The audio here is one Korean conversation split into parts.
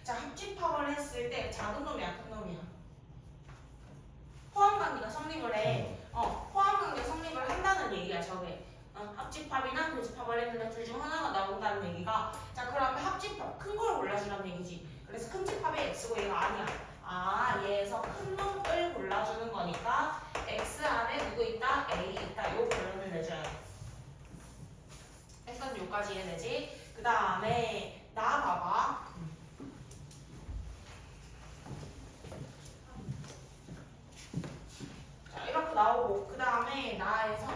자, 합집합을 했을 때 작은 놈이야, 큰 놈이야? 포함관계가 성립을 해. 포함관계 성립을 한다는 얘기야, 저게. 합집합이나 교집합을 했는데 둘 중 하나가 나온다는 얘기가. 자, 그러면 합집합 큰 걸 골라주라는 얘기지. 그래서 큰 집합이 x고 얘가 아니야. 아, 얘에서 큰 놈을 골라주는 거니까 x 안에 누구 있다? a 있다. 요 결론을 내줘야 돼. 일단 요까지 이해되지? 그 다음에 나 봐봐. 자, 이렇게 나오고 그 다음에 나에서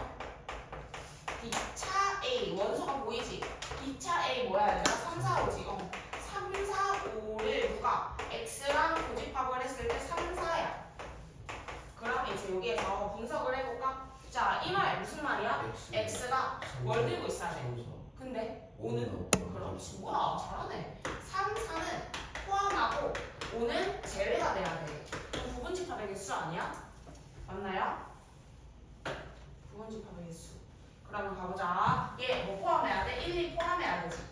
B차 A 원소가 보이지? B차 A 뭐야 얘들아? 3, 4, 5지? 3, 4, 5를 누가 X랑 교집합을 했을 때 3, 4야. 그럼 이제 여기에서 분석을 해볼까? 자, 이 말 무슨 말이야? X가 뭘 들고 있어야 돼? 근데 5는 그렇지. 뭐야 잘하네. 3, 4는 포함하고 5는 제외가 돼야 돼. 그럼 부분집합의 개수 아니야? 맞나요? 부분집합의 개수. 그러면 가보자. 얘 뭐 포함해야 돼? 1, 2 포함해야 되지.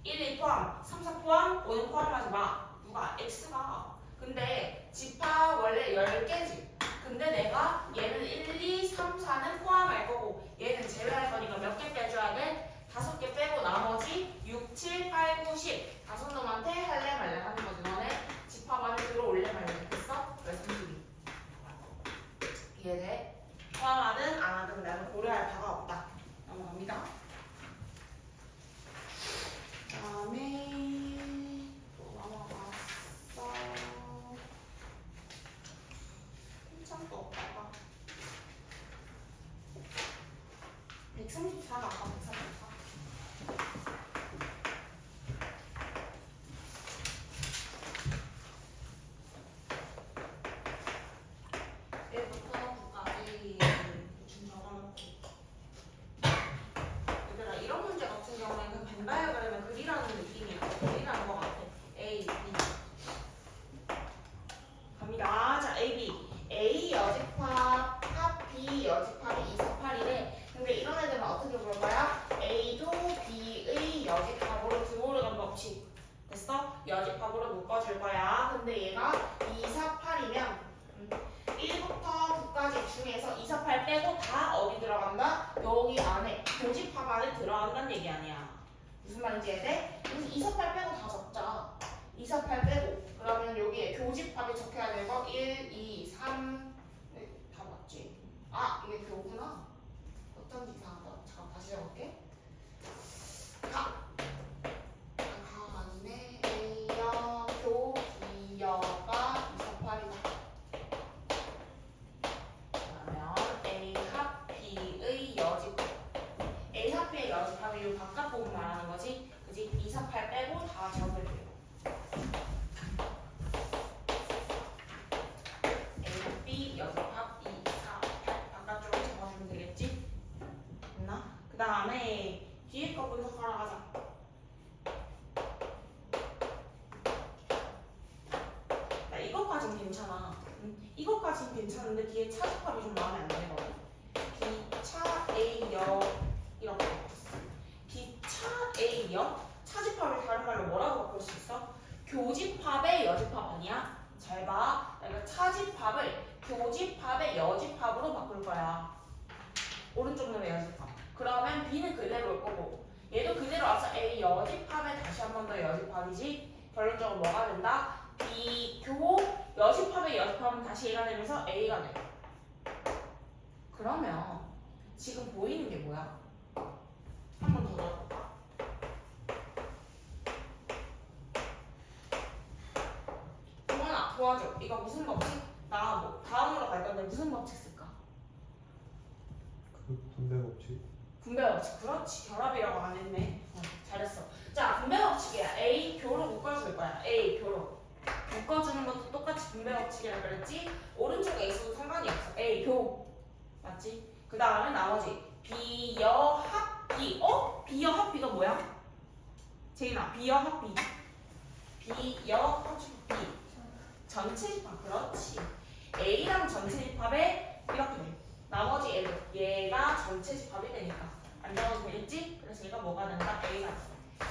1, 2 포함, 3, 4 포함, 5는 포함하지 마. 누가? X가. 근데 집합 원래 10개지. 근데 내가 얘는 1, 2, 3, 4는 포함할 거고 얘는 제외할 거니까 몇 개 빼줘야 돼? 5개 빼고 나머지 6, 7, 8, 9, 10 다섯 놈한테 할래 말래 하는 거지. 너네 집합 안에 들어올래 말래 됐어? 그래서 32. 이해돼? 포함하든 안 하든 나는 고려할 바가 없다. 넘어갑니다. 다음에 또 넘어갔어. 한참 또 없다가 134가 아까 134. 얘부터 9까지 대충 적어놓고. 얘들아 이런 문제 같은 경우에는 벤 다이어그램을 그리라는 느낌이야. 그리라는 거 같아. A, B. 갑니다. 자, A, B. A 여집합, 합 B 여집합이 2, 4, 8이래. 근데 이런 애들은 어떻게 볼 거야? A도 B의 여집합으로 드모르간 법칙. 됐어? 여집합으로 묶어줄 거야. 근데 얘가 2, 4, 8이면 1부터 9까지 중에서 2, 4, 8 빼고 다 어디 들어간다? 여기 안에 교집합 안에 들어간다는 얘기 아니야. 무슨 말인지 이해돼? 그래서 2, 4, 8 빼고 다 적자. 2, 4, 8 빼고 그러면 여기에 교집합이 적혀야 되고 1, 2, 3 다 맞지? 아 이게 교구나. 어쩐지 이상하다. 잠깐 다시 적을게. 가 아니네. A여 교 B여가 2, 4, 8이다. 그러면 A 합 B의 여집합. A 합 B의 여집합이 이 바깥 부분 말하는 거지. 그지? 2, 4, 8 빼고 다 적을게요. A, B 여집합 2, 4, 8 바깥쪽으로 적어주면 되겠지? 됐나? 그 다음에 뒤에 거 분석하러 가자. 나 이것까진 괜찮아. 이것까진 괜찮은데 뒤에 차집합이 좀 마음에 안 들거든. B차 A여 이렇게 바꿨어. B차 A여 차집합을 다른 말로 뭐라고 바꿀 수 있어? 교집합의 여집합 아니야? 잘 봐. 내가 차집합을 교집합의 여집합으로 바꿀 거야. 오른쪽 놈의 여집합. 그러면 B는 그대로일 거고 얘도 그대로 와서 A 여집합에 다시 한 번 더 여집합이지. 결론적으로 뭐가 된다? B 교 여집합의 여집합은 다시 A가 되면서 A가 돼. 그러면 지금 보이는 게 뭐야? 한 번 더 넣어볼까? 동원아 도와줘. 이거 무슨 법칙? 나 뭐 다음으로 갈 건데 무슨 법칙 쓸까? 분배 법칙. 분배 법칙. 그렇지. 결합이라고 안 했네. 잘했어. 자, 분배 법칙이야. A 교로 묶어줄 거야. A 교로. 묶어주는 것도 똑같이 분배 법칙이라고 그랬지? 오른쪽에 있어도 상관이 없어. A 교. 맞지? 그 다음에 나머지 B여 합 B. B여 합 B가 뭐야? 제인아, B여 합 B. B여 합 B. 전체 집합. 그렇지. A랑 전체 집합에 이렇게 돼. 나머지 애들 얘가 전체 집합이 되니까 안 적어도 되겠지? 그래서 얘가 뭐가 된다? A가 돼.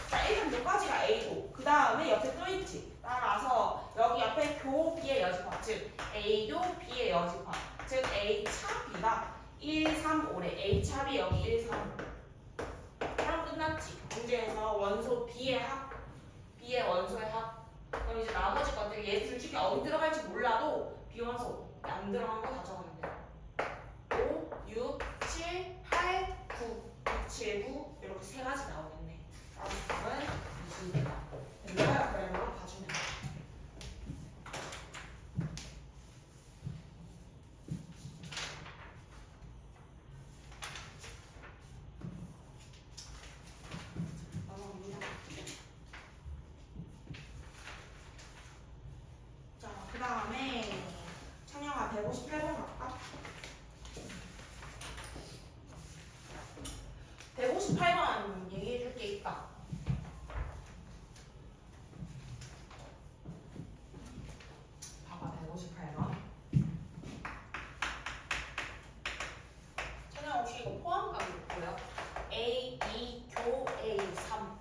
자, 자, 일단 여기까지가 A고 그 다음에 옆에 또 있지. 따라서 여기 옆에 교 B의 여집합, 즉 A교 B의 여집합, 즉 A 차 B가 1, 3, 5래. A 차 B 여기 1, 3, 5. 그럼 끝났지. 문제에서 원소 B의 합, B의 원소의 합. 그럼 이제 나머지 것들 얘 둘 중에 어디 들어갈지 몰라도 비원소 안 들어간 거 다 적으면 돼. 5, 6, 7, 8, 9, 6, 7, 9 이렇게 세 가지 나오겠네. 다음은 20입니다. 내가 그래머로 봐주면 돼. 자, 그 다음에 청량아 158번 갈까? 158번 얘기해줄 게 있다. 봐봐, 158번. 청량아 혹시 이거 포함값이 뭐야? A, 2, 교, A, 3,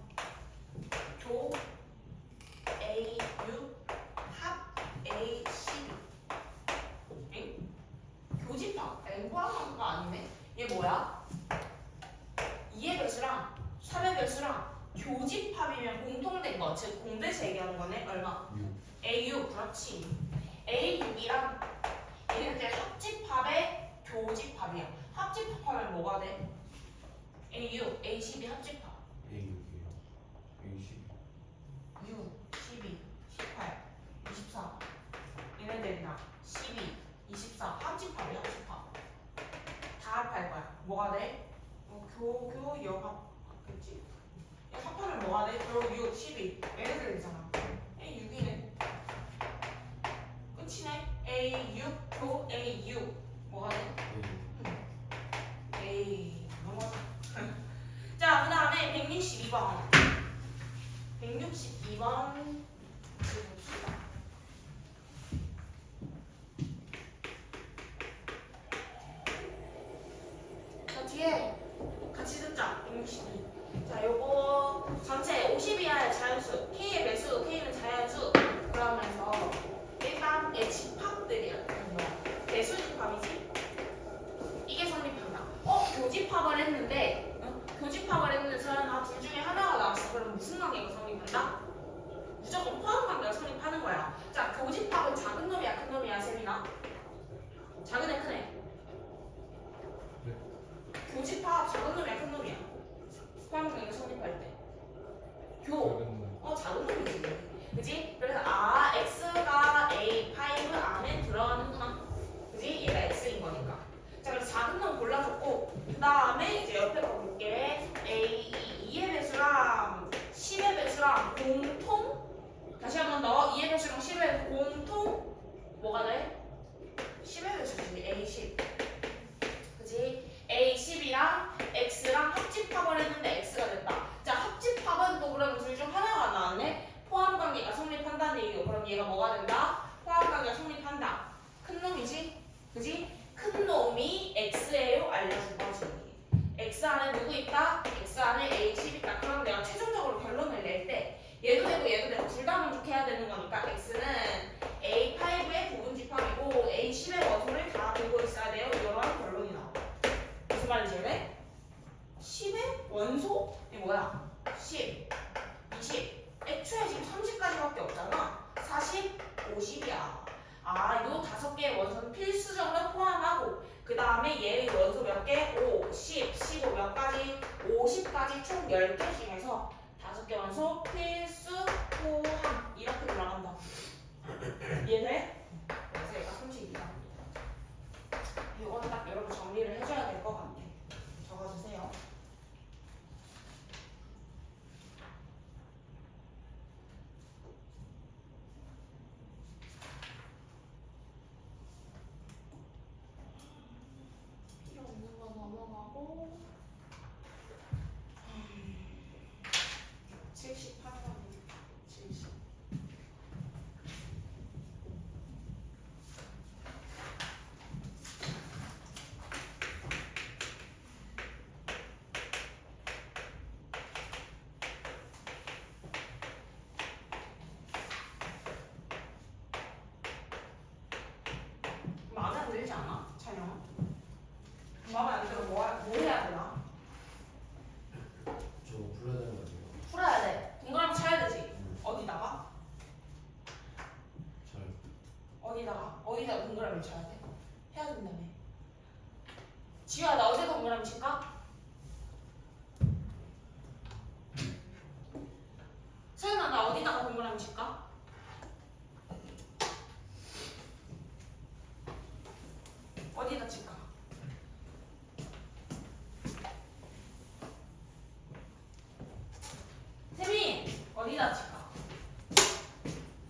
교, A, 6, 합, A, 12. 엥? 교집합, 포함한 거 아니네? 얘 뭐야? 2의 배수랑 3의 배수랑 교집합이면 공통된 거, 즉 공배수 얘기하는 거네. 얼마? 6. A6, 그렇지. A6이랑 얘네들 합집합의 교집합이야. 합집합하면 뭐가 돼? A6, A12 합집합. A6이요. A10. 6, 12, 18, 24. 얘네들이랑 12, 24 합집합이야, 합집합. 다 합할 거야. 뭐가 돼? 교, 여합. 그치? 합하면 뭐가 돼? 교, 6, 12. 얘네들이잖아. A6이네. 끝이네. A6, 교, A6. 뭐가 돼? A. 넘어가. 자, 그 다음에 162번. 162번. 봅시다. 자, 뒤에 같이 듣자. 162. 자, 요거 전체 50이야 자연수. K의 배수, K는 자연수. 그러면서 일단 얘 집합들이야. 뭐야? 배수 집합이지? 이게 성립한다. 교집합을 했는데, 교집합을 했는데 저는 둘 중에 하나가 나왔어. 그럼 무슨 관계가 성립한다? 무조건 포함 관계가 성립하는 거야. 자, 교집합은 작은 놈이야, 큰 놈이야, 세민아? 작은 애, 큰 애? 네. 교집합 작은 놈이야, 큰 놈이야? 포함 관계가 성립할 때. 작은 놈이지. 그지? 그래서 X가 A5 안에 들어가는구나. 그지? 얘가 X인 거니까. 자, 그래서 작은 놈 골라줬고, 그 다음에 이제 옆에 거 볼게. A 2의 배수랑 10의 배수랑 공통. 다시 한 번 더. 2의 배수랑 10의 배수 공통. 뭐가 돼? 10의 배수지. A10. 그지? A10이랑 X랑 합집합을 했는데 X가 됐다. 자, 합집합은 또 그러면 둘 중 하나가 나왔네. 포함관계가 성립한다는 얘기고, 그럼 얘가 뭐가 된다? 포함관계가 성립한다. 큰 놈이지? 그지? 큰 놈이 X예요? 알려준 거지. X 안에 누구 있다? X 안에 A10 있다. 그럼 내가 최종적으로 결론을 낼 때 얘도 되고 얘도 되고 둘 다 만족해야 되는 거니까 X는 A5의 부분집합이고 A10의 원소를 다 들고 있어야 돼요. 이러한 결론이 나와. 무슨 말인지 알래? 10의 원소? 이게 뭐야? 10, 20. 애초에 지금 30까지밖에 없잖아. 40, 50이야. 요 5개의 원소는 필수적으로 포함하고 그 다음에 얘의 원소 몇 개? 5, 10, 15 몇 가지? 50까지 총 10개 중에서 5개 원소 필수 포함 이렇게 들어간다. 이해돼? 그래서 얘가 32다. 이거는 딱 여러분 정리를 해줘야 될 것 같아. 적어주세요. 필요 없는 거 넘어가고 78번 70. 설명. 마음에 안 들어 뭐 해야 되나? 저 풀어야 되는 거 아니에요? 풀어야 돼. 동그라미 쳐야 되지. 어디다가? 잘. 어디다가 동그라미 쳐야 돼? 해야 된다며. 지우야 나 어디다 동그라미 칠까? 서연아 나 어디다가 동그라미 칠까? 어디다 칠까? 태민 어디다 칠까?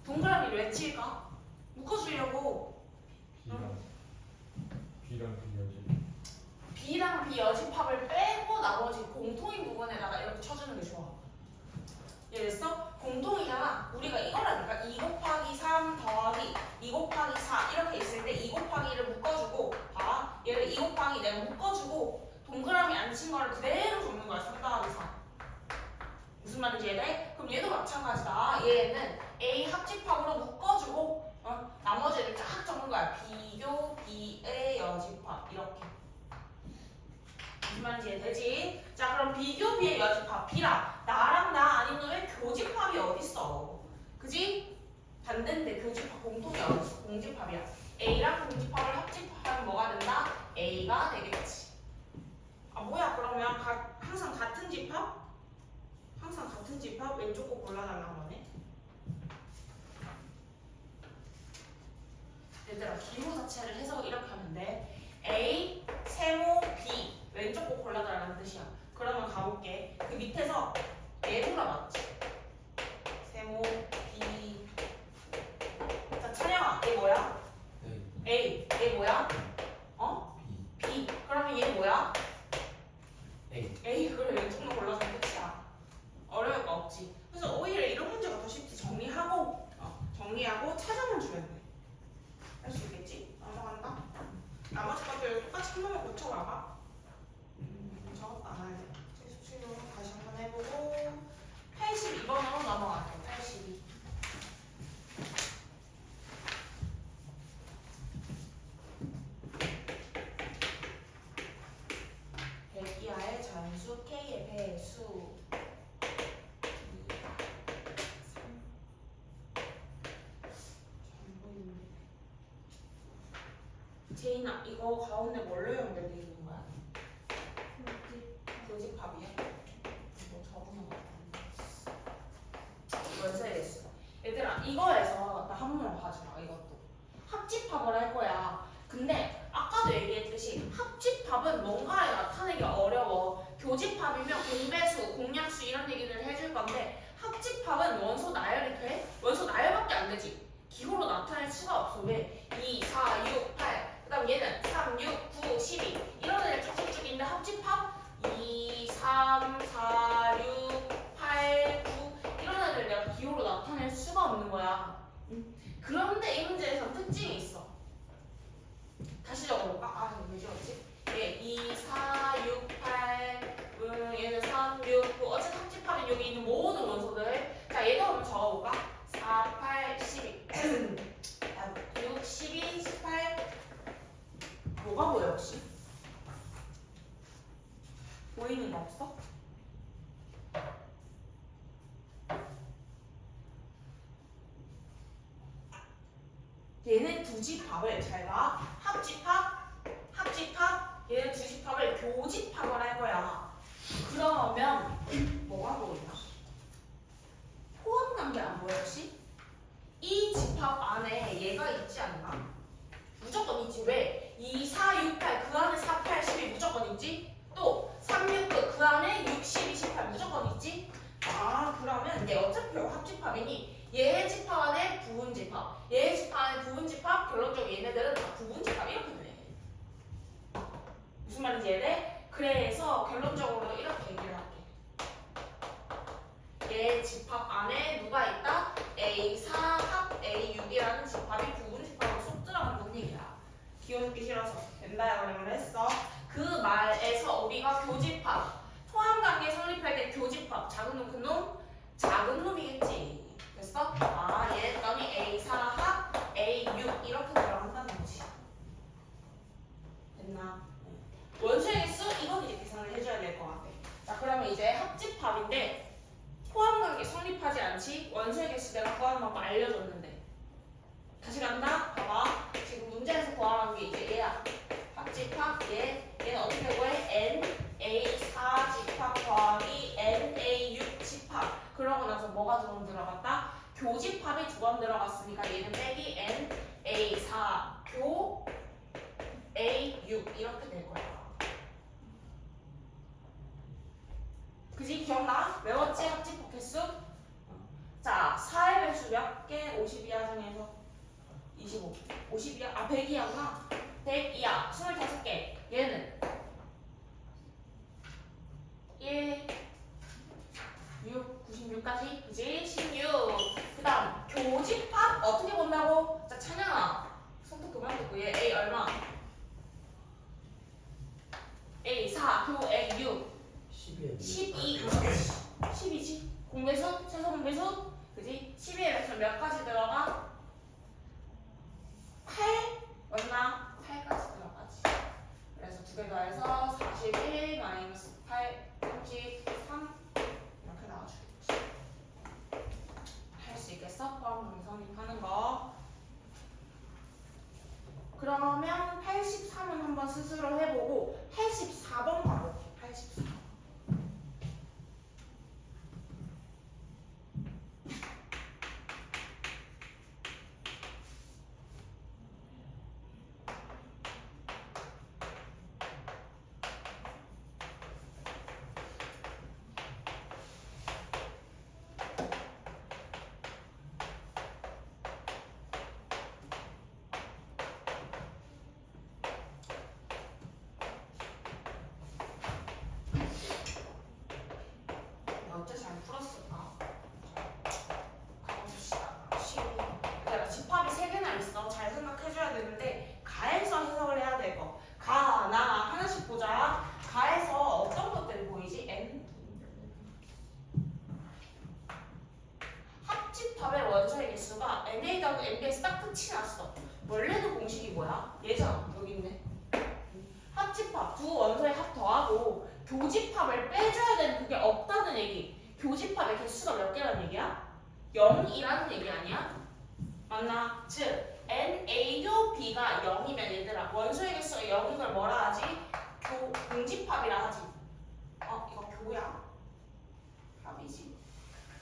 동그라미 왜 칠까? 묶어주려고. B랑 B여지. B랑 B 여집합을 빼고 나머지 공통인 부분에다가 이렇게 쳐주는 게 좋아. 이해됐어? 공통이잖아. 우리가 이거라니까 2 곱하기 3 더하기 2 곱하기 4 이렇게 있을 때 2 곱하기를 묶어주고 봐. 얘를 2 곱하기 내가 묶어주고 동그라미 안 친 거를 그대로 적는 거야. 3 더하기 4. 무슨 말인지 이해돼? 그럼 얘도 마찬가지다. 얘는 A 합집합으로 묶어주고 나머지를 쫙 적는 거야. 비교 B의 여집합 이렇게. 무슨 말인지 이해되지? 자 그럼 비교 B의 여집합 B랑 나랑 나 아니면 왜 교집합이 어딨어? 그지? 반대인데 교집합 공통이 어딨어? 공집합이야. A랑 공집합을 합집하면 뭐가 된다? A가 되겠지. 아 뭐야 그러면 항상 같은 집합? 항상 같은 집합 왼쪽 거 골라달라는 거네. 얘들아 기호 자체를 해석을 이렇게 하면 돼. A 세모 B 왼쪽 거 골라달라는 뜻이야. 그러면 가볼게. 그 밑에서 얘 물어봤지. 세모 B. 자 찬영아 얘 뭐야? A. 얘 뭐야? B. 그러면 얘 뭐야? A. 그래 왼쪽만 골라주면 끝이야. 어려울 거 없지. 그래서 오히려 이런 문제가 더 쉽지. 정리하고 찾아만 주면 돼. 할 수 있겠지? 넘어간다. 나머지 것들 똑같이 한 번만 고쳐봐봐. 저것도 안 할래. 수치로 다시 한번 해보고 82번으로 넘어갈게요. 82. 백이하의 전수 K의 배수 제인아 이거 가운데 뭘로 연결돼 있는 거야? 교집합이야? 뭐 적어놓은 거 원서에 됐어. 얘들아 이거에서 나 한 번만 봐주라. 이것도 합집합을 할 거야. 근데 아까도 얘기했듯이 합집합은 뭔가에 나타내기 어려워. 교집합이면 공배수, 공약수 이런 얘기를 해줄 건데 합집합은 원소 나열이 돼? 원소 나열밖에 안 되지. 기호로 나타낼 수가 없어. 왜? 2, 4, 6, 8 그 다음 얘는 3, 6, 9, 12 이런 애들 쭉쭉쭉 있는데 합집합 2, 3, 4, 6, 8, 9 이런 애들 내가 기호로 나타낼 수가 없는 거야. 그런데 이 문제에서 특징이 있어. 다시 적어볼까? 아 이거 왜 적었지? 얘 2, 4, 6, 8 얘는 3, 6, 9 어쨌든 합집합인 여기 있는 모든 원소들 자 얘도 한번 적어볼까? 4, 8, 12 6, 12, 18 뭐가 보여 혹시? 보이는 거 없어? 얘네 두 집합을 잘 봐. 합집합 얘네 두 집합을 교집합을 할 거야. 그러면 뭐가 보이나? 포함관계 안 보여 혹시? 이 집합 안에 얘가 있지 않나? 무조건 있지. 왜? 2, 4, 6, 8 그 안에 4, 8, 12 무조건 있지. 또 3, 6, 9 그 안에 6, 12, 18 무조건 있지. 아 그러면 얘 어차피 합집합이니 얘의 집합 안에 부분집합 얘의 집합 안에 부분집합 결론적으로 얘네들은 다 부분집합 이렇게 돼. 무슨 말인지 이해돼? 그래서 결론적으로 이렇게 얘기를 할게. 얘 집합 안에 누가 있다? A4 합 A6이라는 집합이 부분집합으로 쏙 들어간다는 얘기야. 기호 듣기 싫어서 된다 그러면 했어. 그 말에서 우리가 교집합 포함관계 성립할 때 교집합 작은 놈 큰 놈? 작은 놈이겠지. 됐어? 아 얘 놈이 A4 합 A6 이렇게 들어간다는 거지. 이렇게 될 거야. 그지? 기억나? 외웠지? 합집합 개수? 자, 4의 배수 몇 개? 52야 중에서 25. 52야? 아, 100이야구나. 100이야. 25개. 얘는 1, 6, 96까지. 그지? 16. 그 다음, 교집합 어떻게 본다고? 자, 찬양아. 손톱 그만 듣고 얘 A 얼마? A 4, 교 A 6. 12에 12. 12지? 공배수? 최소 공배수? 그지? 12의 배수 몇 가지 들어가? 8? 맞나? 8까지 들어가지. 그래서 두 개 더해서 41 마이너스 8, 33 이렇게 나와주겠지. 할 수 있겠어? 포함 성립하는 거. 그러면 83은 한번 스스로 해보고 84번 가볼게. 84. 어째 잘 풀었을까? 가봅시다. 그러니까 집합이 3개나 있어. 잘 생각해줘야 되는데 가에서 해석을 해야 돼. 이거 가, 나 하나씩 보자. 가에서 어떤 것들이 보이지? N 합집합의 원소의 개수가 NA하고 NB에서 딱 끝이 났어. 원래는 공식이 뭐야? 얘잖아. 여기 있네. 합집합 두 원소의 합 더하고 교집합을 빼줘야 되는 그게 없다는 얘기. 교집합의 개수가 몇 개라는 얘기야? 0이라는 얘기 아니야? 맞나? 즉 NA도 B가 0이면 얘들아 원소의 개수가 0인 걸 뭐라 하지? 공집합이라 하지. 이거 교야? 합이지.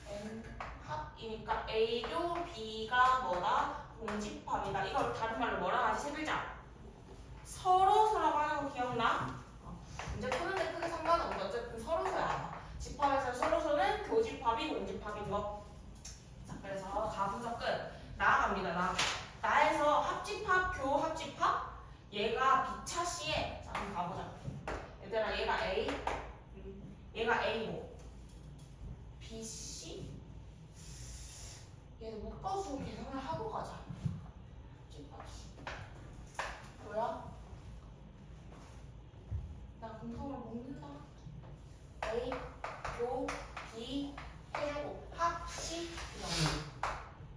N 합이니까 A도 B가 뭐다? 공집합이다. 이걸 다른 말로 뭐라 하지? 세 글자. 서로서라고 하는 거 기억나? 이제 푸는데 크게 상관없는데 어쨌든 서로서야. 집합에서 서로서는 교집합이 공집합인 거. 자, 그래서 가 분석 끝. 나아갑니다. 나에서 합집합, 교합집합. 얘가 B차 C에. 자, 한번 가보자. 얘들아, 얘가 A. 얘가 A고. B, C. 얘도 묶어서 계산을 하고 가자. 합집합 C. 뭐야? 나 공통을 묶는다. A, 교, B 해주고 합, C 이런.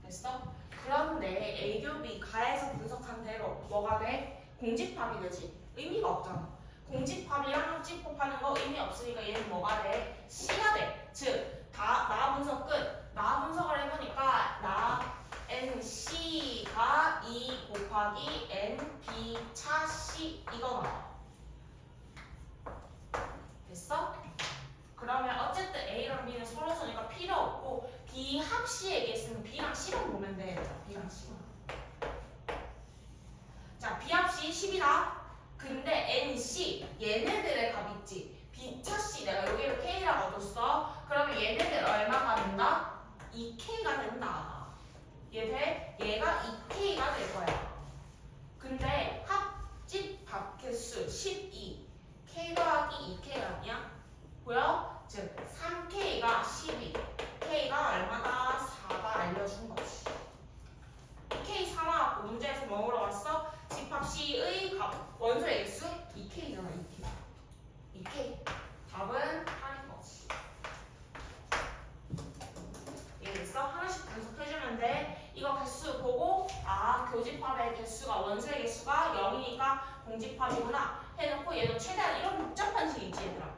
됐어? 그런데 A, 교, B 가에서 분석한 대로 뭐가 돼? 공집합이 되지. 의미가 없잖아. 공집합이랑 합집합하는 거 의미 없으니까 얘는 뭐가 돼? C가 돼. 즉, 나 분석 끝. 나 분석을 해보니까 나 NC가 2 곱하기 NB 차 C 이거 나와. 됐어? 그러면 어쨌든 A랑 B는 서로서니까 필요 없고 B 합 C의 개수는 B랑 C만 보면 돼. B랑 C만. 자, B 합 C 10이다. 근데 NC 얘네들의 값 있지. B 차 C 내가 여기를 K라고 얻었어. 그러면 얘네들 얼마가 된다? 2K가 된다. 얘 돼? 얘가 2K가 될 거야. 근데 합집합 개수 12. K 더하기 2K 아니야? 보여? 즉 3K가 12, K가 얼마다? 4가 알려준 거지. K 4 나왔고 문제에서 뭐 물어봤어? 집합 C의 원소의 개수 2K잖아. 2K. 2K. 답은 8인 거지. 이해됐어? 하나씩 분석해주면 돼. 이거 개수 보고 교집합의 개수가 원소의 개수가 0이니까 공집합이구나 해놓고 얘도 최대한 이런 복잡한 식 있지 얘들아.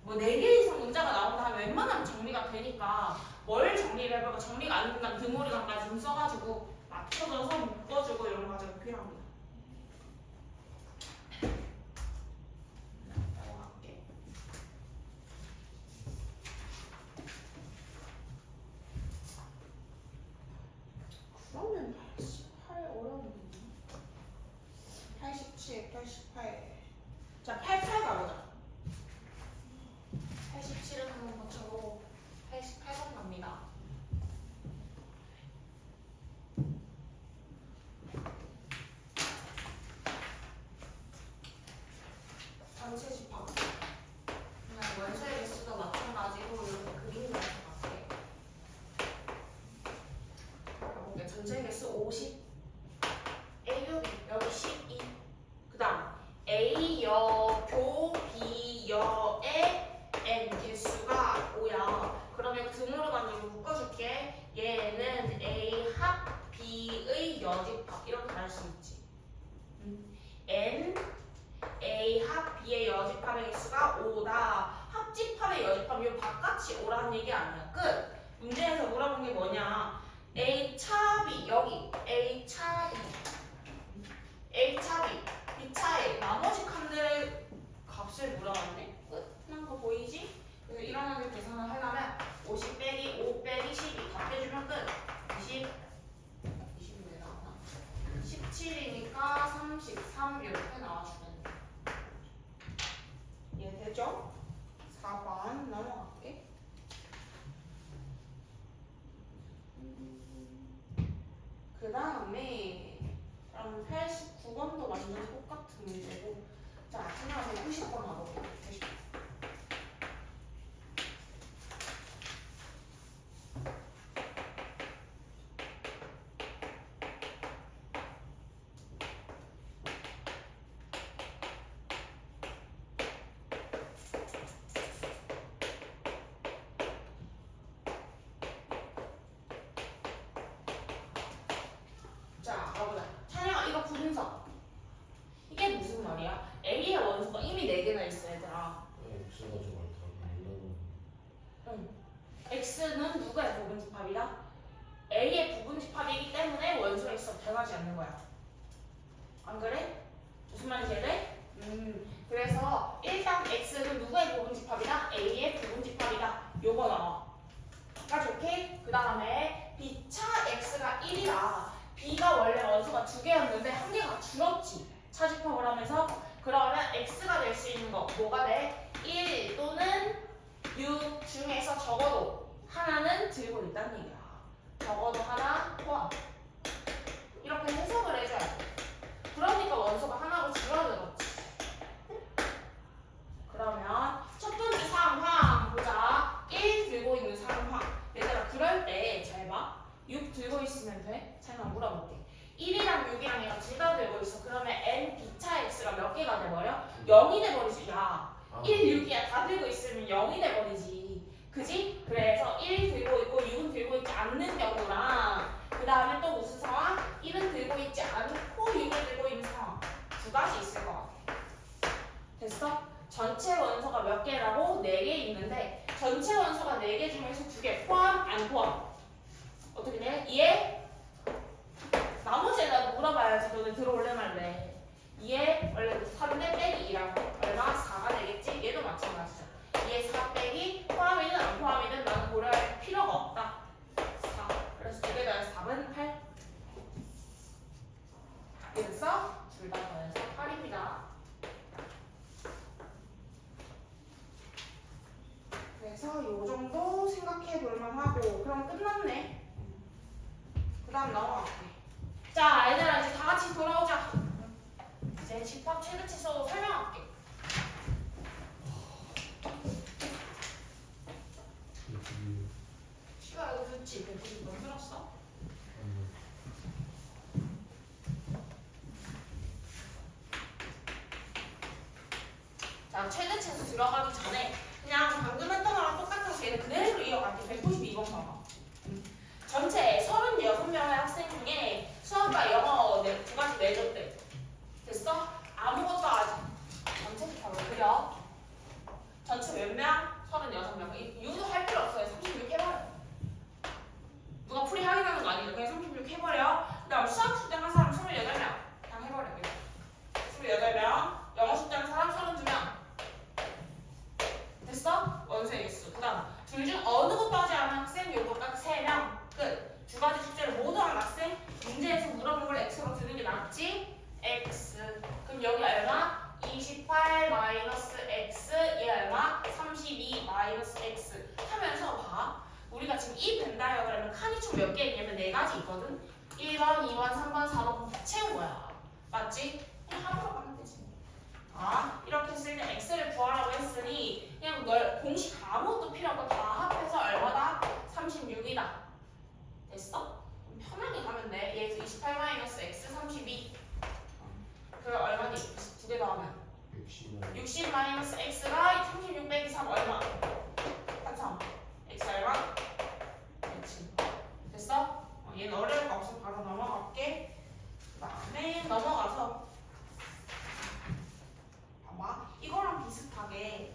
뭐 4개 이상 문자가 나온다 하면 웬만하면 정리가 되니까 뭘 정리를 해볼까? 정리가 안 된다면 드모리감까지 좀 써가지고 맞춰줘서 묶어주고 이런 과정이 필요합니다. 넘어갈게. 그러면 88 어려운데 87 87, 88. 자, 88 가보자. 87은 한번 거쳐보고 88번 갑니다. 전체 집합. 그냥 원소의 개수도 마찬가지고 이렇게 그림으로 갈게. 볼게. 전체 개수 50. A 여기 12. 그 다음 A여 교 B여의 N 개수가 5야. 그러면 등으로 가지고 묶어줄게. 얘는 A 합 B의 여집합 이렇게 할 수 있지. N A 합 B의 여집합의 개수가 5다. 합집합의 여집합 이 바깥이 5라는 얘기 아니야. 끝. 문제에서 물어본 게 뭐냐? A 차비 여기 A 차비 A 차비 B 차의 나머지 칸들의 값을 물어봤네. 끝난 거 보이지? 그래서 이런 계산을 하려면 50 빼기 5 빼기 12 다 빼주면 끝. 20 20이 왜 나왔나? 17이니까 33 이렇게 나와주면 이해되죠? 4번 넘어갈게. 그 다음에 89번도 완전 똑같은 문제고. 자, 생각하면 90번 가볼게요. 90번. 자, 가보자. 찬영아, 이거 분석. 이게 무슨 말이야? A의 원소가 이미 4개나 있어, 얘들아. X가 저걸 다 몰라도 응. X는 누구의 부분집합이다? A의 부분집합이기 때문에 원소가 있어 변하지 않는 거야. 안 그래? 무슨 말인지 이해돼? 그래서 일단 X는 누구의 부분집합이다? A의 부분집합이다. 요거 나와. 까지 오케이? 그 다음에 B차 X가 1이라 B가 원래 원소가 2개였는데 1개가 줄었지. 차집합을 하면서. 그러면 X가 될 수 있는 거 뭐가 돼? 1 또는 6 중에서 적어도 하나는 들고 있다는 얘기야. 적어도 하나 포함. 이렇게 해석을 해줘야 돼. 그러니까 원소가 하나로 줄어들었지. 그러면 첫 번째 상황 보자. 1 들고 있는 상황. 얘들아 그럴 때 잘 봐. 6 들고 있으면 돼? 잠깐 물어볼게. 1이랑 6이랑 얘가 둘 다 들고 있어. 그러면 n B차 X가 몇 개가 돼버려? 0이 돼버리지. 야 1, 6이야. 다 들고 있으면 0이 돼버리지. 그지? 그래서 1 들고 있고 6은 들고 있지 않는 경우랑 그 다음에 또 무슨 상황? 1은 들고 있지 않고 6을 들고 있는 상황. 두 가지 있을 것 같아. 됐어? 전체 원소가 몇 개라고? 4개 있는데 전체 원소가 4개 중에서 2개 포함? 안 포함? 어떻게 돼? 이해? 나머지에다 물어봐야지. 너네 들어올래 말래. 이해? 원래 3대 빼기 2라고 얼마? 4가 되겠지? 얘도 마찬가지죠. 이해 4 빼기 포함이든 안 포함이든 나는 고려할 필요가 없다. 4. 그래서 2개 더해서 4은 8. 그래서 둘 다 더해서 8입니다. 그래서 요 정도 생각해 볼만 하고. 그럼 끝났네. 그 다음 넘어갈게. 자, 얘들아 이제 다 같이 돌아오자. 이제 집합 최대치수 설명할게. 시가 이거 듣지? 190번 들었어? 자, 최대치수 들어가기 전에 그냥 방금 했던 거랑 똑같아서 얘를 그대로 이어갈게. 192번 봐봐. 전체 36명의 학생 중에 수학과 영어 2가지 내줬대. 됐어? 아무것도 하지. 전체 집합을 그려. 전체 몇 명? 36명. 유도할 필요 없어요. 36 해버려. 누가 풀이 확인하는 거 아니죠. 그냥 36 해버려. 그 다음 수학 숙제한 사람 28명. 그냥 해버려. 28명. 영어 숙제한 사람 32명. 됐어? 원소의 개수. 그 다음 둘 중 어느 것도 하지 않은 학생 요거 3번, 4번 채운 거야. 맞지? 그냥 합으로 가면 되지. 아, 이렇게 했을 때 x를 구하라고 했으니 그냥 널 공식 아무것도 필요 없고 다 합해서 얼마다? 36이다. 됐어? 편하게 가면 돼. 얘에서 28-x 32. 그럼 얼마니? 두 개 더하면 60 x가 36 빼기 3 얼마? 3. x 얼마? 6. 됐어? 얘는 어려울 거 없어. 바로 넘어갈게. 그 다음에 넘어가서 봐봐. 이거랑 비슷하게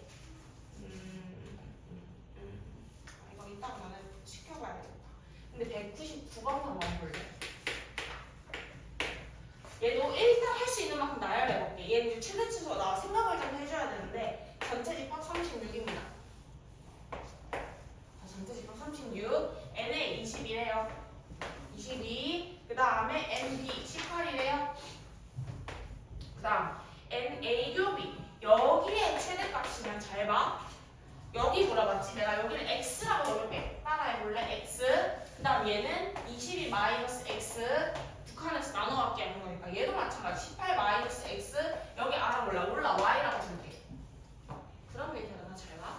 이거 이따가 나는 시켜봐야겠다. 근데 199번 한번 볼래? 얘도 일단 할 수 있는 만큼 나열해볼게. 얘는 이제 최대 치수 나 생각을 좀 해줘야 되는데 전체 집합 36입니다. 전체 집합 36, n에 21이에요. 22, 그 다음에 nb 18이래요. 그 다음 na 교비 여기에 최대값이면 잘 봐. 여기 물어봤지? 내가 여기를 x라고 적을게. 따라해볼래? x. 그 다음 얘는 22 x 북한에서 나눠갖기 하는 거니까 얘도 마찬가지. 18 x 여기 알아볼라. 올라 y라고 줄게. 그럼 왜 되나 잘 봐.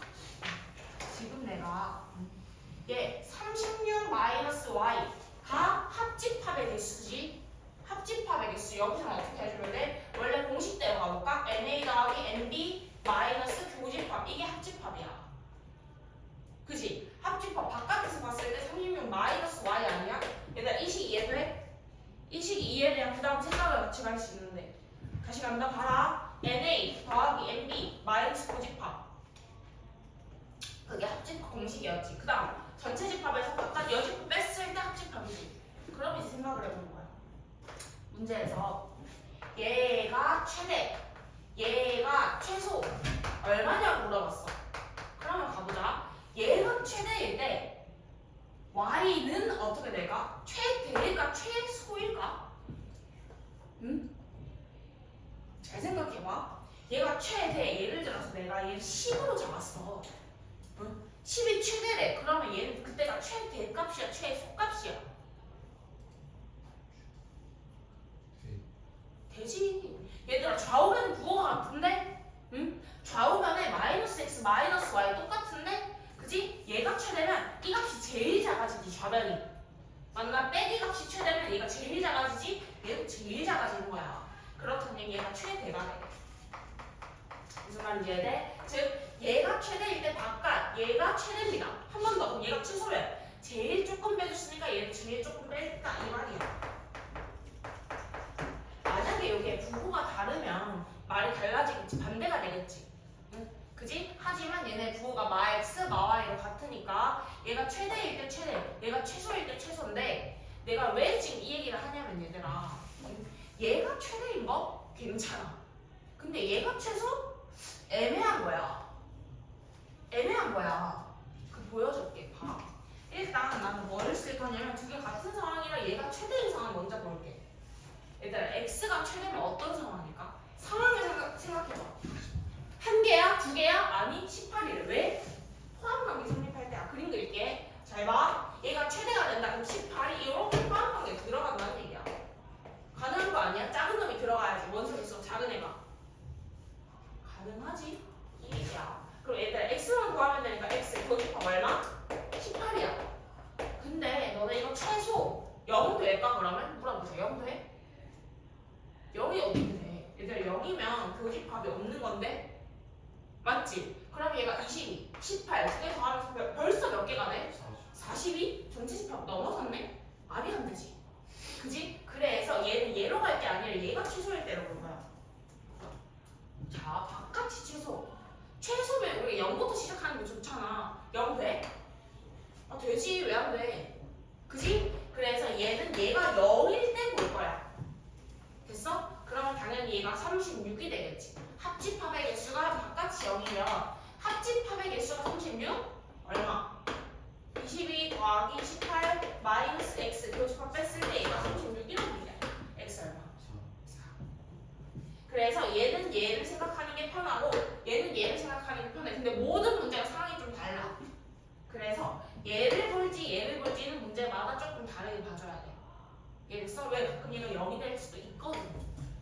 지금 내가 얘 36 y가 합집합의 개수지. 합집합의 개수. 여기서는 어떻게 해주면 돼? 원래 공식대로 가볼까? na 더하기 nb 마이너스 교집합. 이게 합집합이야. 그지? 합집합 바깥에서 봤을 때 36 마이너스 y 아니야? 얘들아 이 식 이해돼? 이 식 이해돼야 그 다음 생각을 같이 갈 수 있는데. 다시 간다. 봐라. na 더하기 nb 마이너스 교집합. 그게 합집합 공식이었지. 그 다음 전체 집합에서 바깥 여집합 뺐을 때 합집합이지. 그럼 이제 생각을 해보는 거야. 문제에서 얘가 최대, 얘가 최소 얼마냐고 물어봤어. 그러면 가보자. 얘가 최대일 때 y는 어떻게 될까? 최대일까? 최소일까? 응? 잘 생각해봐. 얘가 최대, 예를 들어서 내가 얘를 10으로 잡았어. 응? 10이 최대래. 그러면 얘는 그때가 최대값이야, 최소값이야. 되지. 얘들아 좌우면 부호가 같은데? 응? 좌우면에 마이너스 x 마이너스 y 똑같은데? 그지? 얘가 최대면 이 값이 제일 작아지지. 좌변이 맞나? 빼기 값이 최대면 얘가 제일 작아지지. 얘도 제일 작아지는 거야. 그렇다면 얘가 최대가 돼. 무슨 말인지 이해돼? 즉 얘가 최대일 때 바깥 얘가 최대입니다. 한 번 더. 그럼 얘가 최소면 제일 조금 빼줬으니까 얘는 제일 조금 뺄까 이 말이야. 만약에 여기에 부호가 다르면 말이 달라지겠지. 반대가 되겠지. 응? 그지? 하지만 얘네 부호가 마 x, 마 y로 같으니까 얘가 최대일 때 최대, 얘가 최소일 때 최소인데 내가 왜 지금 이 얘기를 하냐면 얘들아 얘가 최대인 거 괜찮아. 근데 얘가 최소? 애매한 거야. 애매한 거야. 그 보여줄게. 봐. 일단 나는 뭐를 쓸 거냐면 두 개 같은 상황이라 얘가 최대인 상황 먼저 볼게. 얘들아 x가 최대면 어떤 상황일까? 상황을 생각해봐. 한 개야? 두 개야? 아니 18이래. 왜? 포함관계 성립할 때야. 그림 그릴게. 잘 봐. 얘가 최대가 된다. 그럼 18이 이렇게 포함관계 들어간다는 얘기야. 가능한 거 아니야? 작은 놈이 들어가야지. 원소리 있어. 작은 애가. 가능하지? 이 얘기야. 그럼 얘들아 x만 구하면 되니까 x 교집합 얼마? 18이야. 근데 너네 이거 최소 0 될까 그러면? 물어보세요. 0 돼? 0이 어떻게 돼? 얘들아 0이면 교집합이 없는 건데? 맞지? 그럼 얘가 22, 18 두 개 더하면서 벌써 몇 개가 돼? 42? 전체 집합 넘어섰네? 말이 안 되지. 그지? 그래서 얘는 얘로 갈 게 아니라 얘가 최소일 때로 볼 거야. 자, 바깥이 최소. 최소면 우리 0부터 시작하는 게 좋잖아. 0 돼? 아, 되지. 왜 안 돼? 그지? 그래서 얘는 얘가 0일 때 볼 거야. 됐어? 그러면 당연히 얘가 36이 되겠지. 합집합의 개수가 바깥이 0이면 합집합의 개수가 36? 얼마? 22 더하기 18 마이너스 x 교집합 뺐을 때 얘가 36이라는 얘기야. x 얼마? 4. 그래서 얘는 얘를 생각하는 게 편하고 얘는 얘를 생각하는 게 편해. 근데 모든 문제가 상황이 좀 달라. 그래서 얘를 볼지 얘를 볼지는 문제마다 조금 다르게 봐줘야 돼. 이해됐어? 왜 가끔 얘가 0이 될 수도 있거든.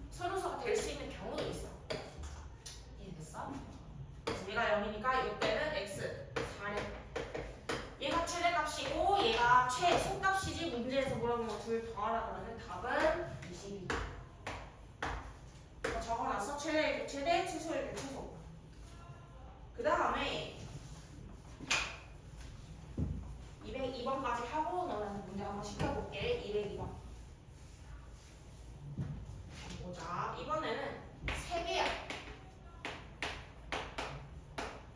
선우서가 될 수 있는 경우도 있어. 이해됐어? 그래서 얘가 0이니까 이때는 x 4래. 얘가 최대값이고 얘가 최소값이지. 문제에서 물어본 거 둘 더하라 그러면 답은 22. 적어놨어. 최대, 최대, 최소일 때 최소. 그 다음에 202번까지 하고 너는 문제 한번 시켜볼게. 202번. 보자. 이번에는 3개야.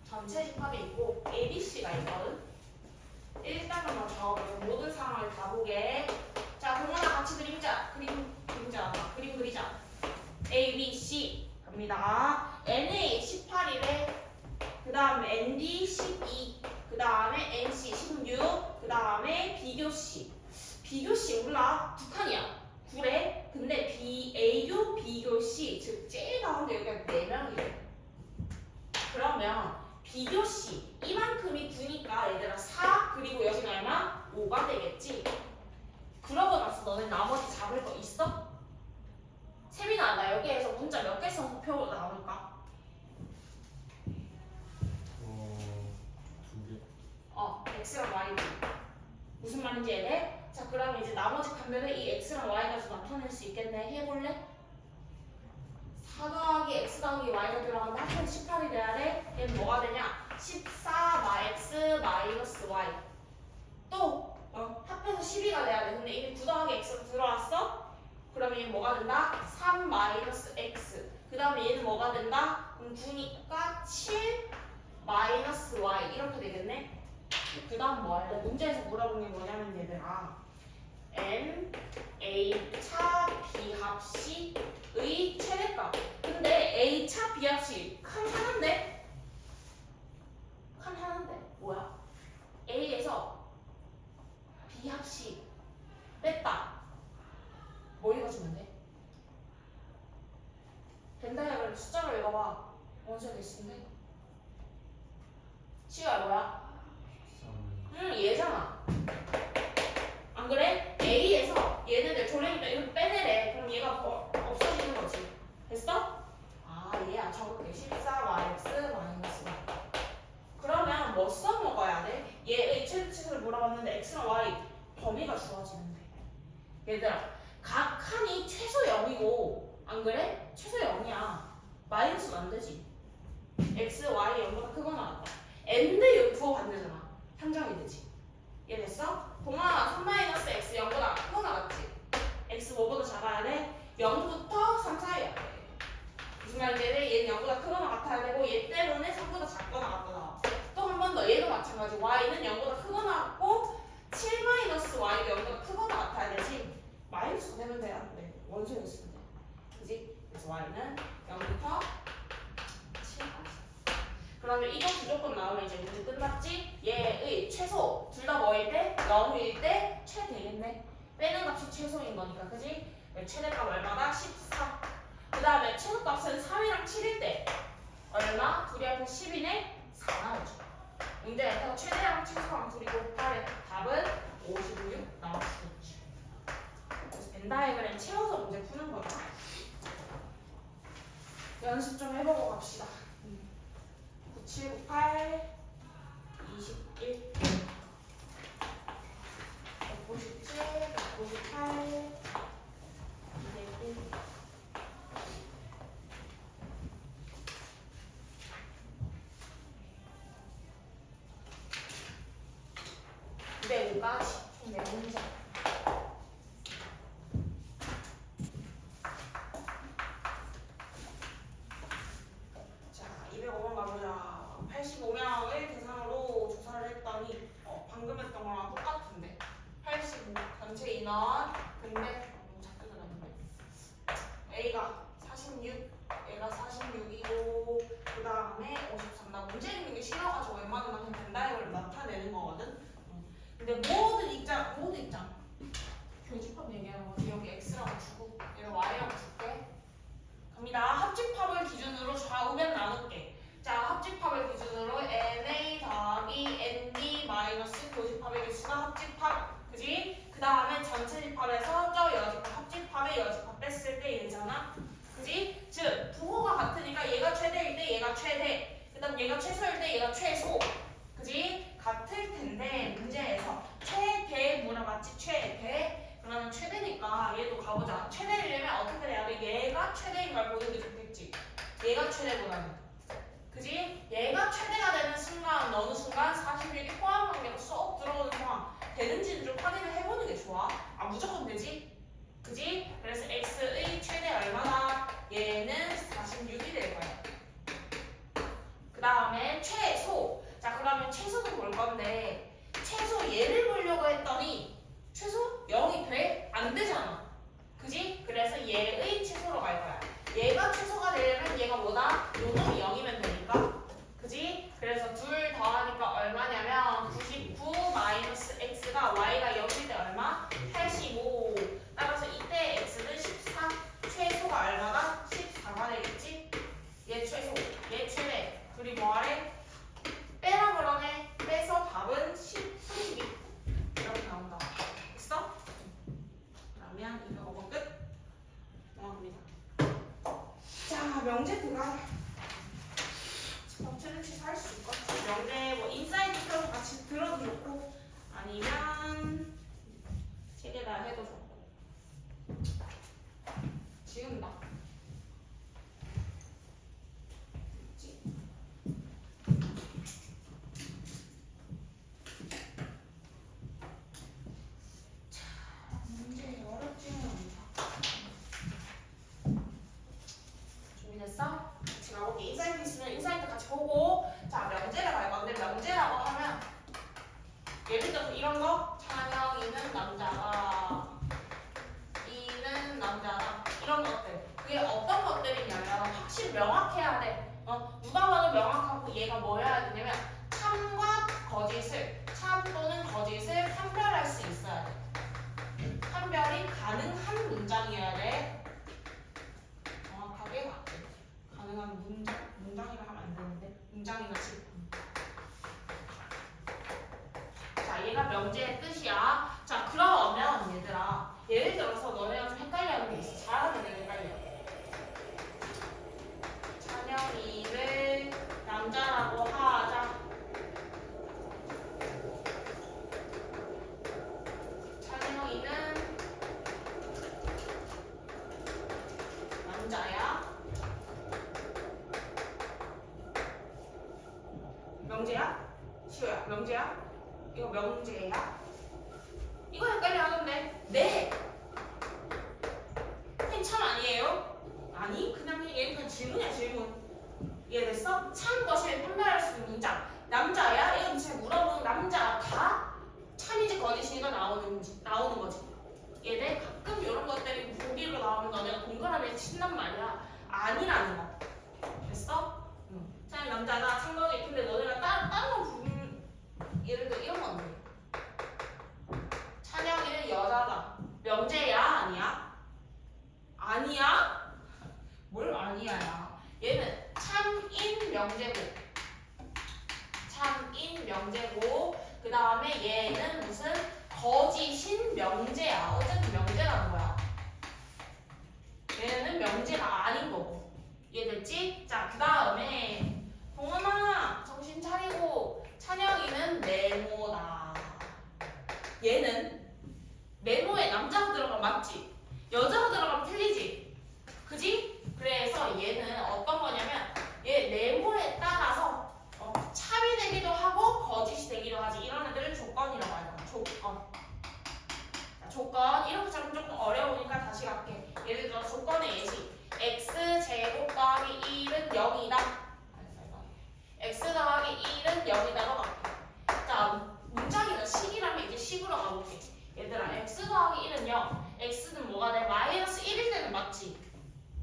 전체 집합이 있고 ABC가 있거든. 일단 한번 적어보자. 모든 상황을 다 보게. 자, 동원아 같이 그리자. 그림 그리자. A, B, C 갑니다. NA 18이래. 그 다음에 ND 12. 그 다음에 NC 16. 그 다음에 비교C. 비교C 몰라. 두 칸이야. 9래. 근데 A교, 비교C. 즉 제일 가운데 여기가 4명이래. 그러면 비교C 이만큼이 9니까 얘들아 4 그리고 여기는 얼마? 5가 되겠지. 그러고 나서 너네 나머지 잡을 거 있어? 세민아 나 여기에서 문자 몇 개 써서 표 나올까? 2개. x랑 y 무슨 말인지 이해돼? 자 그러면 이제 나머지 칸들은 이 x랑 y가 좀 나타낼 수 있겠네. 해볼래? 4 더하기 x 더하기 y가 들어가면 합쳐서 18이 돼야 돼. 얘는 뭐가 되냐? 14 x 마이너스 y 또 합해서 12가 돼야 돼. 근데 이미 9 더하기 x가 들어왔어? 그러면 얘는 뭐가 된다? 3 마이너스 x. 그 다음에 얘는 뭐가 된다? 그럼 9니까 7 마이너스 y 이렇게 되겠네. 그 다음 뭐 할래? 문제에서 물어본 게 뭐냐면 얘들아 n a차 비합식의 최대값. 근데 a차 비합식 칸 하나인데? 칸 하나인데 뭐야? a에서 비합식 뺐다. 뭐 읽어주면 돼? 벤다이어그램 숫자로 읽어봐. 원소의 개수인데 시가 뭐야? 13. 얘잖아. 안 그래? A에서 얘네들 조랭이가 이렇게 빼내래. 그럼 얘가 없어지는 거지. 됐어? 아 얘야 적을게. 14x 마이너스 y. 그러면 뭐 써먹어야 돼? 얘의 최대치수를 물어봤는데 x랑 y 범위가 주어지는데 얘들아 각 칸이 최소 0이고 안 그래? 최소 0이야. 마이너스는 안 되지. x, y 0보다 크거나 같다. n대 6 부호 반대잖아. 한정이 되지. 이해됐어? 동아 3-x 0보다 크거나 같지? x 뭐보다 작아야 돼? 0부터 3 사이야 돼. 무슨 말인지 얘는 0보다 크거나 같아야 되고 얘 때문에 3보다 작거나 같거나. 또 한 번 더 얘도 마찬가지. y는 0보다 크거나 같고 7-y도 0보다 크거나 같아야 되지. 마이너스가 되면 돼야 돼. 원소에 있으면 돼. 그지? 그래서 y는 0부터 7까지. 그러면 이거 무조건 나오면 이제 문제 끝났지? 얘의 최소 둘 다 뭐일 때? 0일 때 최대겠네. 빼는 값이 최소인 거니까 그지? 최대값 얼마다? 14. 그 다음에 최소값은 3이랑 7일 때 얼마? 둘이 합해 10이네? 4 나오죠. 문제에서 최대랑 최소랑 둘이 곱하래. 답은 56 나왔겠지. 그래서 벤다이어그램 채워서 문제 푸는 거야. 연습 좀 해보고 갑시다. 9798 21 197 198 201 205까지 총 4문제. 자 205번 가보자. 85명을 대상으로 조사를 했더니 방금 했던 거랑 똑같은데 85 전체 인원. 근데 너무 작게 들었는데 A가 46 얘가 46이고 그 다음에 53. 나 문제 읽는 게 싫어가지고 웬만하면 그냥 벤다이어를 나타내는 거거든. 근데 모든 입장 교집합 얘기하는 거지. 여기 x라고 주고 얘는 y라고 줄게. 갑니다. 합집합을 기준으로 좌우변 나눌게. 자, 합집합을 기준으로 NA 더하기 ND 마이너스 교집합의 개수가 합집합. 그지? 그 다음에 전체 집합 되잖아. 그지? 즉 부호가 같으니까 얘가 최대일 때 얘가 최대, 그다음 얘가 최소일 때 얘가 최소. 그지? 같을 텐데 문제에서 최대 물어봤지. 최대. 그러면 최대니까 얘도 가보자. 최대이려면 어떻게 돼야 돼? 얘가 최대인 걸 보는 게 좋겠지. 얘가 최대보다는. 그지? 얘가 최대가 되는 순간, 어느 순간 41개 포함 관계가 쏙 들어오는 상황 되는지는 좀 확인을 해보는 게 좋아. 아 무조건 되지? 그지? 그래서 x의 최대 얼마나? 얘는 46이 될 거야. 그 다음에 최소. 자 그러면 최소는 볼 건데 최소 얘를 보려고 했더니 최소 0이 돼? 안 되잖아. 그지? 그래서 얘의 최소로 갈 거야. 얘가 최소가 되려면 얘가 뭐다? 요놈이 0이면 되니까. 그지? 그래서 둘 더하니까 얼마냐면 99 마이너스 x가 y가 0일 때 얼마? 85. 따라서 이때 x는 14. 최소가 얼마다? 14가 되겠지? 얘 최소, 얘 최대. 둘이 뭐하래? 빼라 그러네. 빼서 답은 32 이렇게 나온다. 됐어? 그러면 이거 5번 끝. 넘어갑니다. 자 명제 들어가자. 전체는 할 수 있거든. 명제 뭐 인사이드 들어서 같이 들어도 좋고 아니면 책에다 해도 좋고. 지금 나. 그치? 자 문제 어렵지는 않다. 준비됐어? 같이 가볼게. 인사이트 있으면 인사이트 같이 보고. 자 명제를 갈 건데 명제라고 하면 예를 들어서 이런 거. 찬영이는 남자다. 이는 남자다. 이런 것들. 그게 어떤 것들이냐면 확실히 명확해야 돼. 누가 봐도 명확하고 얘가 뭐여야 되냐면 참과 거짓을, 참 또는 거짓을 판별할 수 있어야 돼. 판별이 가능한 문장이어야 돼. 정확하게 가능한 문장이라 하면 안 되는데 문장이나 질. 자 얘가 명제의 뜻이야. 자 그러면 얘들아 예를 들어서 너네가 좀 헷갈려하는 게 있어. 잘하는 애가 헷갈려. 찬영이를 남자라고 하자. 찬영이는 남자야? 명제야? 시호야 명제야? 이거 명제야? 이거 헷갈려 하던데. 네. 참 아니에요? 아니 그냥 얘는 그냥 질문이야 질문. 이해됐어? 참 것을 판별할 수 있는 문장. 남자야? 이건 진짜 물어보는 남자 다 참인지 거짓인지가 나오는 거지. 얘네 가끔 이런 것들이 보기로 나오면 너네가 동그라미에 친단 말이야. 아니라는 거. 됐어? 응. 참 남자다 참 거짓. 근데 너네가 다른 거 부르는 예를 들어 이런 거 안 돼. 찬영이는 여자다. 명제야? 아니야? 아니야? 뭘 아니야야. 얘는 참인 명제고. 참인 명제고. 그 다음에 얘는 무슨 거짓인 명제야. 어쨌든 명제라는 거야. 얘는 명제가 아닌 거고. 이해됐지? 자, 그 다음에 동원아 정신 차리고. 찬영이는 네모다. 얘는 네모에 남자가 들어가면 맞지? 여자가 들어가면 틀리지? 그지? 그래서 얘는 어떤 거냐면 얘 네모에 따라서 참이 되기도 하고 거짓이 되기도 하지. 이런 애들을 조건이라고 하잖아. 조건. 자, 조건. 이렇게 잡으면 조금 어려우니까 다시 갈게. 예를 들어 조건의 예시. x제곱 더하기 1은 0이다. x 더하기 1은 0이다로 갈게. 자, 문장이나 식이라면 이제 식으로 가볼게. 얘들아 x 더하기 1은 0. x는 뭐가 돼? 마이너스 1일 때는 맞지?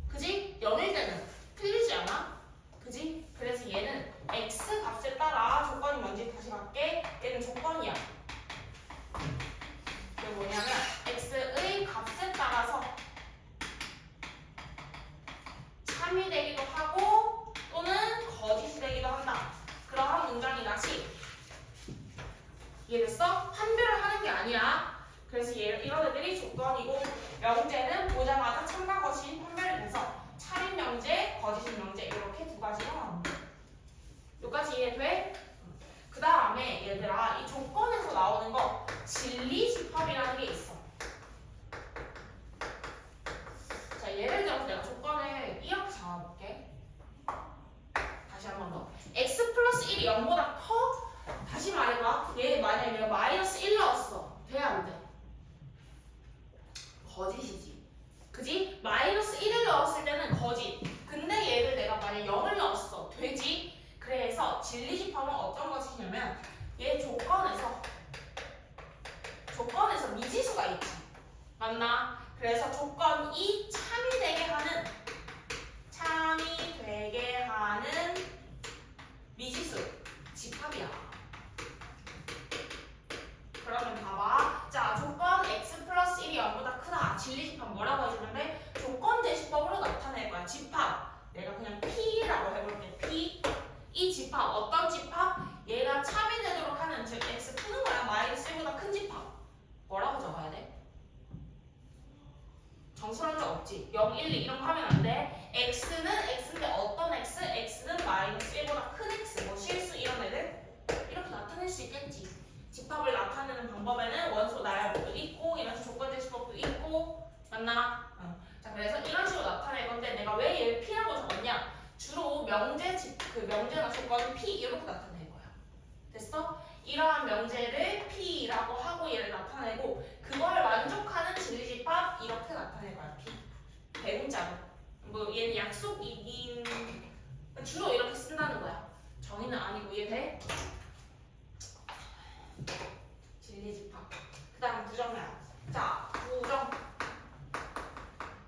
그지? 0일 때는 틀리지 않아? 그지? 그래서 얘는 x 값에 따라 조건이 뭔지 다시 갈게. 얘는 조건이야. 이게 뭐냐면 x의 값에 따라서 참이 되기도 하고 또는 거짓이 되기도 한다. 그러한 문장이 다시 이해됐어? 판별을 하는 게 아니야. 그래서 이런 애들이 조건이고 명제는 보자마자 참과 거짓이 판별이 예를 들어서 내가 조건을 이렇게 잡아볼게. 다시 한 번 더. x 플러스 1이 0보다 커? 다시 말해봐. 얘 만약에 내가 마이너스 1 넣었어. 돼, 안 돼? 거짓이지. 그지? 마이너스 1을 넣었을 때는 거짓. 근데 얘를 내가 만약 0을 넣었어. 되지? 그래서 진리집합은 어떤 것이냐면 얘 조건에서 미지수가 있지. 맞나? 그래서 조건 2 참이 되게 하는 미지수 집합이야. 그러면 봐봐. 자, 조건 x 플러스 1이 0보다 크다. 진리집합 뭐라고 해주면 돼? 조건 제시법으로 나타낼 거야. 집합. 내가 그냥 P라고 해볼게. P. 이 집합. 어떤 집합? 얘가 참이 되도록 하는, 즉 x 푸는 거야. 마이너스 1보다 큰 집합. 뭐라고 적어야 돼? 정수란 적 없지. 0, 1, 2 이런 거 하면 안 돼. x는 x인데 어떤 x? x는 마이너스 1보다 큰 x. 뭐 실수 이런 애들? 이렇게 나타낼 수 있겠지. 집합을 나타내는 방법에는 원소 나열법도 있고 이런 조건 제시법도 있고. 맞나? 자, 그래서 이런 식으로 나타낼 건데 내가 왜 얘를 P라고 적었냐? 주로 명제나 조건은 P 이렇게 나타낼 거야. 됐어? 이러한 명제를 P라고 하고 얘를 나타내고 그걸 만족하는 진리집합 이렇게 나타낼 거야. P. 대문자로. 뭐 얘는 약속이긴 주로 이렇게 쓴다는 거야. 정의는 아니고 이해돼? 진리집합. 그 다음 부정이야. 자, 부정.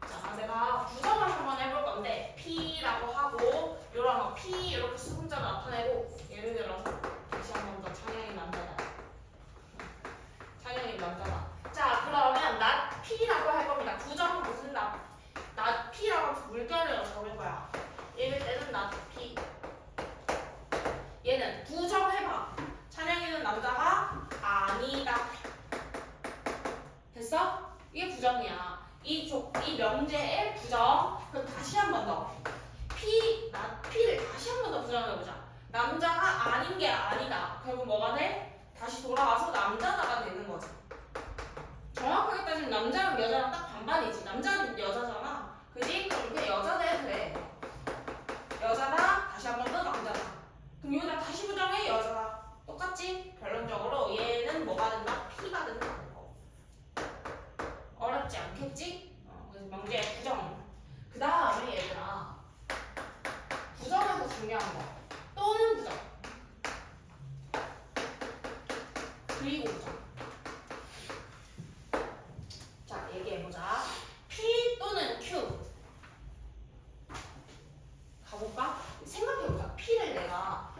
자, 내가 부정을 한번 해볼 건데 P라고 하고 요런 거 P 이렇게 수분자 나타내고 예를 들어서 다시 한 번 더 찬영이 남자다. 찬영이 남자다. 자, 그러면 not P라고 할 겁니다. 부정은 무슨 not P라고 하면서 물결을 적을 거야. 얘를 때는 not P. 얘는 부정해봐. 찬영이는 남자가 아니다. 됐어? 이게 부정이야. 이 명제의 부정. 그럼 다시 한 번 더. P를 다시 한 번 더 부정해보자. 남자가 아닌 게 아니다. 결국 뭐가 돼? 다시 돌아와서 남자다가 되는 거지. 정확하게 따지면 남자랑 여자랑 딱 반반이지. 남자는 여자잖아. 그지? 그럼 이렇게 여자다 해도 돼. 여자다. 다시 한 번 더 남자다. 그럼 여기다 다시 부정해. 여자다. 똑같지? 결론적으로 얘는 뭐가 된다? P가 된다는 거. 어렵지 않겠지? 그래서 명제의 부정. 그 다음에 얘들아 부정에서 중요한 거 또는 부정 그리고 부정. 자, 얘기해보자. P 또는 Q 가볼까? 생각해보자. P를 내가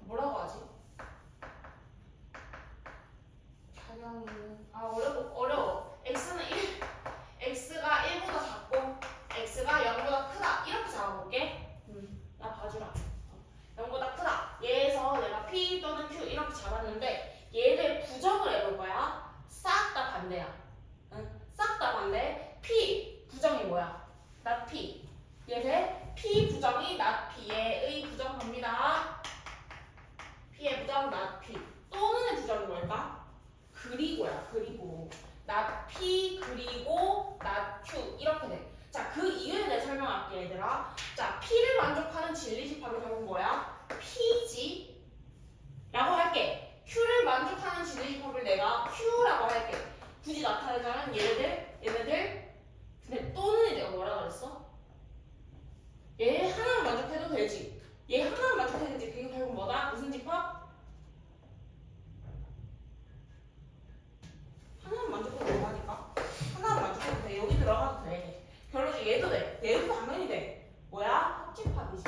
뭐라고 하지? 찬영이는 어려워. x가 1보다 작고 x가 0보다 크다. 이렇게 잡아볼게. 나 봐주라. 0보다 크다. 얘에서 내가 P 또는 Q 이렇게 잡았는데 얘를 부정을 해볼 거야. 싹 다 반대야. 싹 다 반대. P 부정이 뭐야? not P. 얘를 P 부정이 not P의 부정 갑니다. P의 부정 not P. 또는의 부정이 뭘까? 그리고야. 그리고 not P 그리고 not Q 이렇게 돼. 자, 그 이유에 대해 설명할게 얘들아. 자, P를 만족하는 진리집합이 결국 뭐야? P지 라고 할게. Q를 만족하는 진리집합을 내가 Q라고 할게. 굳이 나타내자면 얘네들 근데 또는 내가 뭐라 그랬어? 얘 하나만 만족해도 되지. 얘 하나만 만족해도 되지. 그게 결국 뭐다? 무슨 집합? 하나만 만족해도 된다니까? 하나만 만족해도 돼. 여기 들어가도 돼. 결론이 얘도 돼. 얘도 당연히 돼. 뭐야? 합집합이지.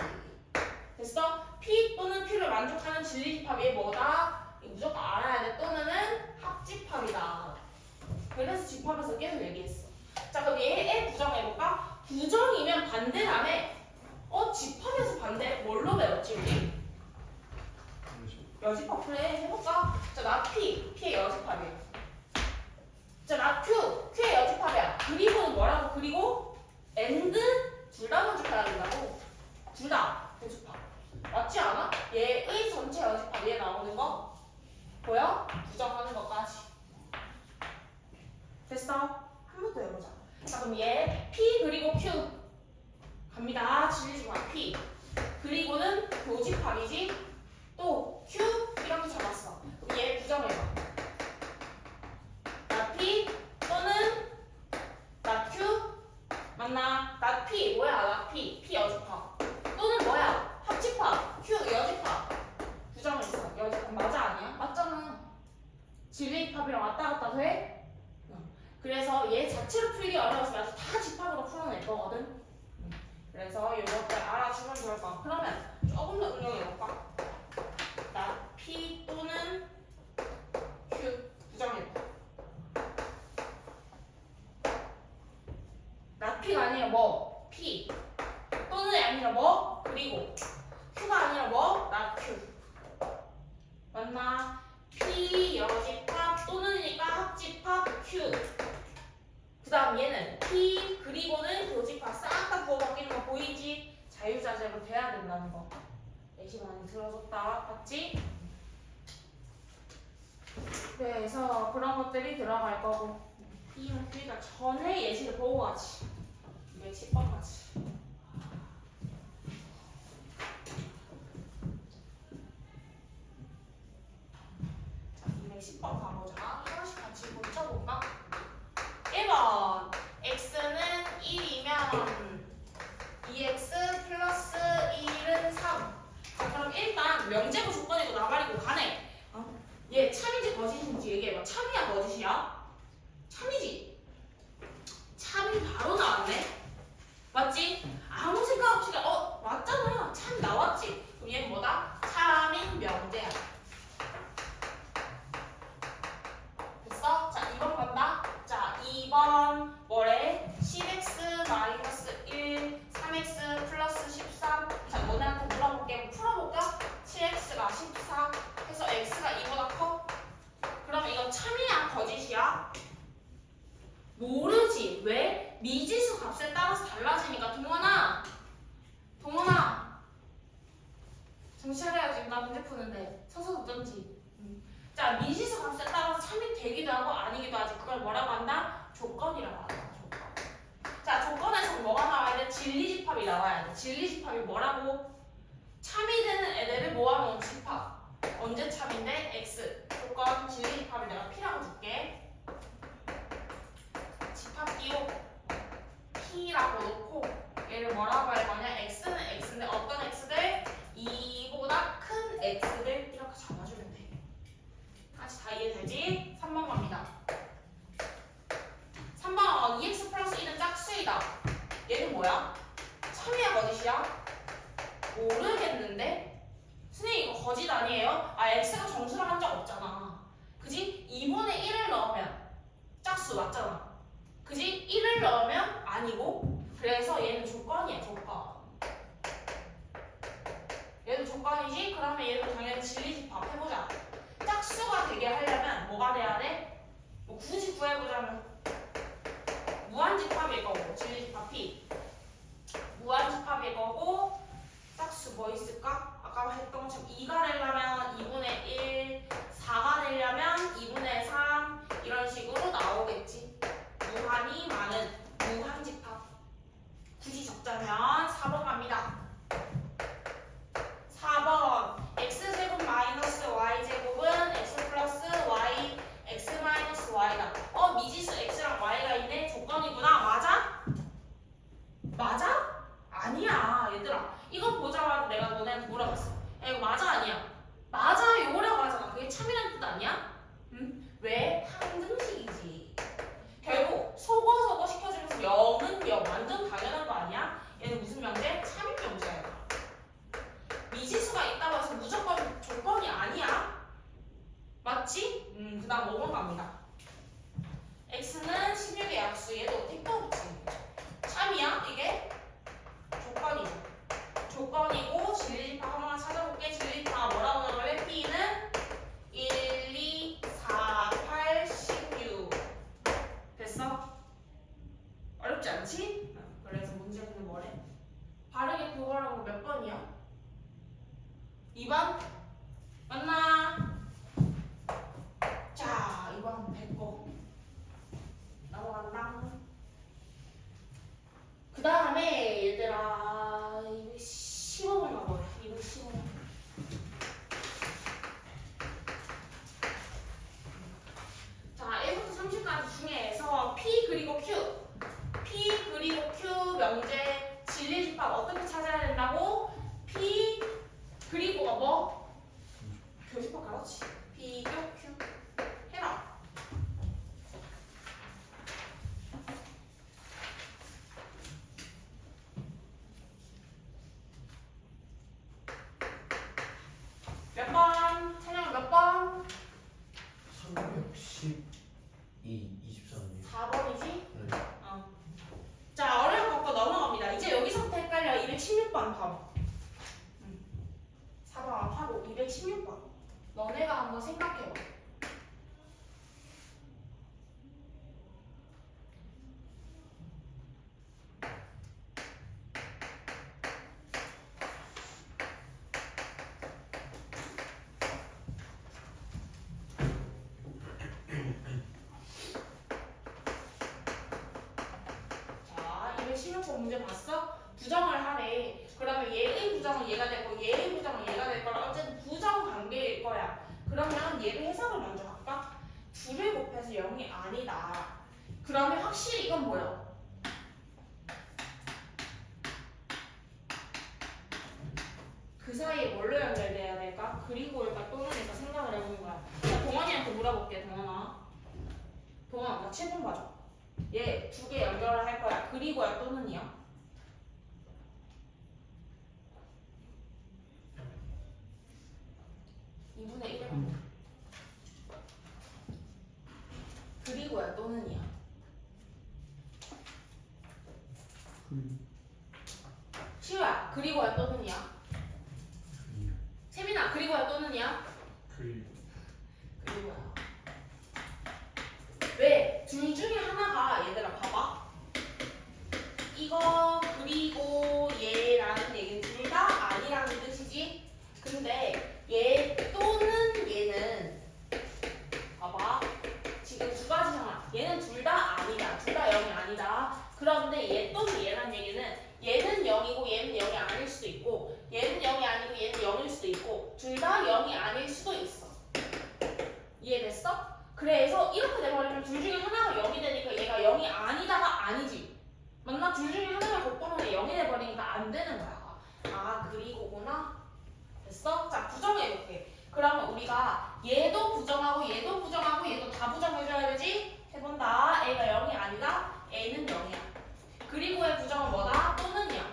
됐어? P 또는 Q를 만족하는 진리집합이 뭐다? 이거 무조건 알아야 돼. 또는은 합집합이다. 그래서 집합에서 계속 얘기했어. 자, 그럼 얘의 부정해볼까? 부정이면 반대라며. 집합에서 반대 뭘로 배웠지 우리? 여집합 그래 해볼까? 자, 나 P의 여집합이야. 자, 나 Q의 여집합이야. 그리고는 뭐라고? 그리고 and 둘 다 만족해야 된다고. 둘 다 여집합. 맞지 않아? 얘의 전체 여집합 얘 나오는 거 보여? 해서 부정하는 것까지. 됐어? 한 번 더 해보자. 자, 그럼 얘 P 그리고 Q 갑니다. 질리지 마. P 그리고는 교집합이지. 또 Q 이렇게 잡았어. 그럼 얘 부정해봐. 나 P 또는 나 Q 맞나? 나 P 뭐야? 나 P 여집합 또는 뭐야? 합집합 Q 여집합. 부정했어. 여집합 맞아 아니야? 맞잖아. 진리집합이랑 왔다 갔다 돼? 그래서 얘 자체로 풀기 어려워서 아주 다 집합으로 풀어낼 거거든. 그래서 이것들 알아주면 좋을 거야. 그러면 조금 더 응용해볼까? 나 P 또는 Q 부정해봐. 나 P가 아니라 뭐? P 또는 아니라 뭐? 그리고 Q가 아니라 뭐? 나 Q 맞나? P 여집합 또는이니까 합집합 Q. 그 다음 얘는 P 그리고는 교집합 싹 다 부호 바뀌는 거 보이지? 자유자재로 돼야 된다는 거. 예시 많이 들어줬다. 봤지? 그래서 그런 것들이 들어갈 거고 P는 Q가 전에 예시를 보고 가지. 210번 가지. 자, 210번 가보자. 하나씩 같이 고쳐볼까? 1번 x는 1이면 2x 플러스 1은 3. 자, 그럼 일단 명제고 조건이고 나발이고 가네. 얘 참인지 거짓인지 얘기해봐. 참이야 거짓이야? 참이지. 참이 바로 나왔네. 맞지? 아무 생각 없이 맞잖아. 참 나왔지. 그럼 얘는 뭐다? 참인 명제야. 됐어? 자, 2번 간다. 자, 2번 뭐래? 10x 마이너스 1, 3x 플러스 13. 자, 너네한테 물어볼게. 풀어볼까? 7x가 14 해서 x가 2보다 커? 그럼 이거 참이야 거짓이야? 모르지. 왜? 미지수 값에 따라서 달라지니까. 동원아 정신 차려야지. 나 문제 푸는데 서서 듣던지. 자, 미지수 값에 따라서 참이 되기도 하고 아니기도 하지. 그걸 뭐라고 한다? 조건이라고 한다. 조건. 자, 조건에서 뭐가 나와야 돼? 진리집합이 나와야 돼. 진리집합이 뭐라고? 참이 되는 애들을 모아놓은 집합. 언제 참인데? x. 조건 진리집합을 내가 p라고 줄게. 집합 띄우 p라고 놓고 얘를 뭐라고 할 거냐? x는 x인데 어떤 x들? 2보다 큰 x들 이렇게 잡아주면 돼. 다시 다 이해되지? 3번 갑니다. 3번 2x 플러스 1은 짝수이다. 얘는 뭐야? 참이야 거짓이야? 모르겠는데? 선생님 이거 거짓 아니에요? 아 x가 정수를 한 적 없잖아. 그지? 2분의 1을 넣으면 짝수 맞잖아. 그지? 1을 넣으면 아니고. 그래서 얘는 조건이야 조건. 얘도 조건이지? 그러면 얘도 당연히 진리집합 해보자. 짝수가 되게 하려면 뭐가 돼야 돼? 뭐 굳이 구해보자면 무한집합일 거고 진리집합 P 무한집합일 거고 짝수 뭐 있을까? 아까 했던 것처럼 2가 되려면 2분의 1 4가 되려면 2분의 3 이런 식으로 나오겠지. 무한이 많은 무한집합. 굳이 적자면 4번 갑니다. 4번 x제곱 마이너스 y제곱은 x 플러스 y x 마이너스 y다. 미지수 x랑 y가 있네. 조건이구나. 맞아? 맞아? 아니야 얘들아. 이거 보자마자 내가 너네한테 물어봤어. 야 이거 맞아 아니야? 맞아 요라고 하잖아. 그게 참이라는 뜻 아니야? 응? 왜? 항등식이지. 결국 소거 시켜주면서 0은 0 완전 당연한 거 아니야? 얘는 무슨 명제? 참인 명제야. 미지수가 있다고 해서 무조건 조건이 아니야. 맞지? 그 다음 5번 갑니다. x는 16의 약수. 얘도 택도 없지. 참이야 이게? 조건이죠. 조건이고 진리집합 한번 찾아볼게. 진리집합 뭐라고 나올래? p는 1, 2, 4, 8, 16. 됐어? 어렵지 않지? 그래서 문제는 뭐래? 바르게 구하라고 몇 번이야? 2번? 맞나? 2번 100거 넘어간다. 그 다음에 얘들아 215번 가봐요. 215번. 자 1부터 30까지 중에서 P 그리고 Q 명제 진리집합 어떻게 찾아야 된다고? P 그리고가 뭐? 교집합 그렇지. 비교 Q 해라. 몇 번? 찬영 몇 번? 312 24님. 4번이지? 네. 어. 자 어려운 것거 넘어갑니다. 이제 여기서부터 헷갈려. 216번 봐봐. 4번 하고 216번. 너네가 한번 생각해봐. 자, 216번 문제 봤어? 부정을 하래. 그러면 얘의 부정은 얘가 되고 얘의 부정은 얘가 될 거라 어쨌든 부정 관계일 거야. 그러면 얘를 해석을 먼저 할까? 2를 곱해서 0이 아니다. 그러면 확실히 이건 뭐야? 그 사이에 뭘로 연결돼야 될까? 그리고일까 또는일까 생각을 해보는 거야. 자, 동원이한테 물어볼게. 동원아 나 7번 봐줘. 얘 2개 연결을 할 거야. 그리고야 또는이야? 2분의 1을 그리고야 또는이야? 시우야 그리고야 또는이야? 세민아 그리고야 또는이야? 그리고야. 왜? 둘 중에 하나가 얘들아 봐봐. 이거 그리고 얘라는 얘기는 둘 다 아니라는 뜻이지. 근데 얘 또는 얘는 봐봐. 지금 두 가지 상황. 얘는 둘 다 아니다. 둘 다 0이 아니다. 그런데 얘 또는 얘란 얘기는 얘는 0이고 얘는 0이 아닐 수도 있고 얘는 0이 아니고 얘는 0일 수도 있고 둘 다 0이 아닐 수도 있어. 이해됐어? 그래서 이렇게 돼버리면 둘 중에 하나가 0이 되니까 얘가 0이 아니다가 아니지. 맞나? 둘 중에 하나가 곱하면 0이 돼버리니까 안 되는 거야. 아 그리고구나. 됐어? 자 부정해볼게. 그러면 우리가 얘도 부정하고 얘도 부정하고 얘도 다 부정해줘야 되지? 해본다. A가 0이 아니다. A는 0이야. 그리고의 부정은 뭐다? 또는이야.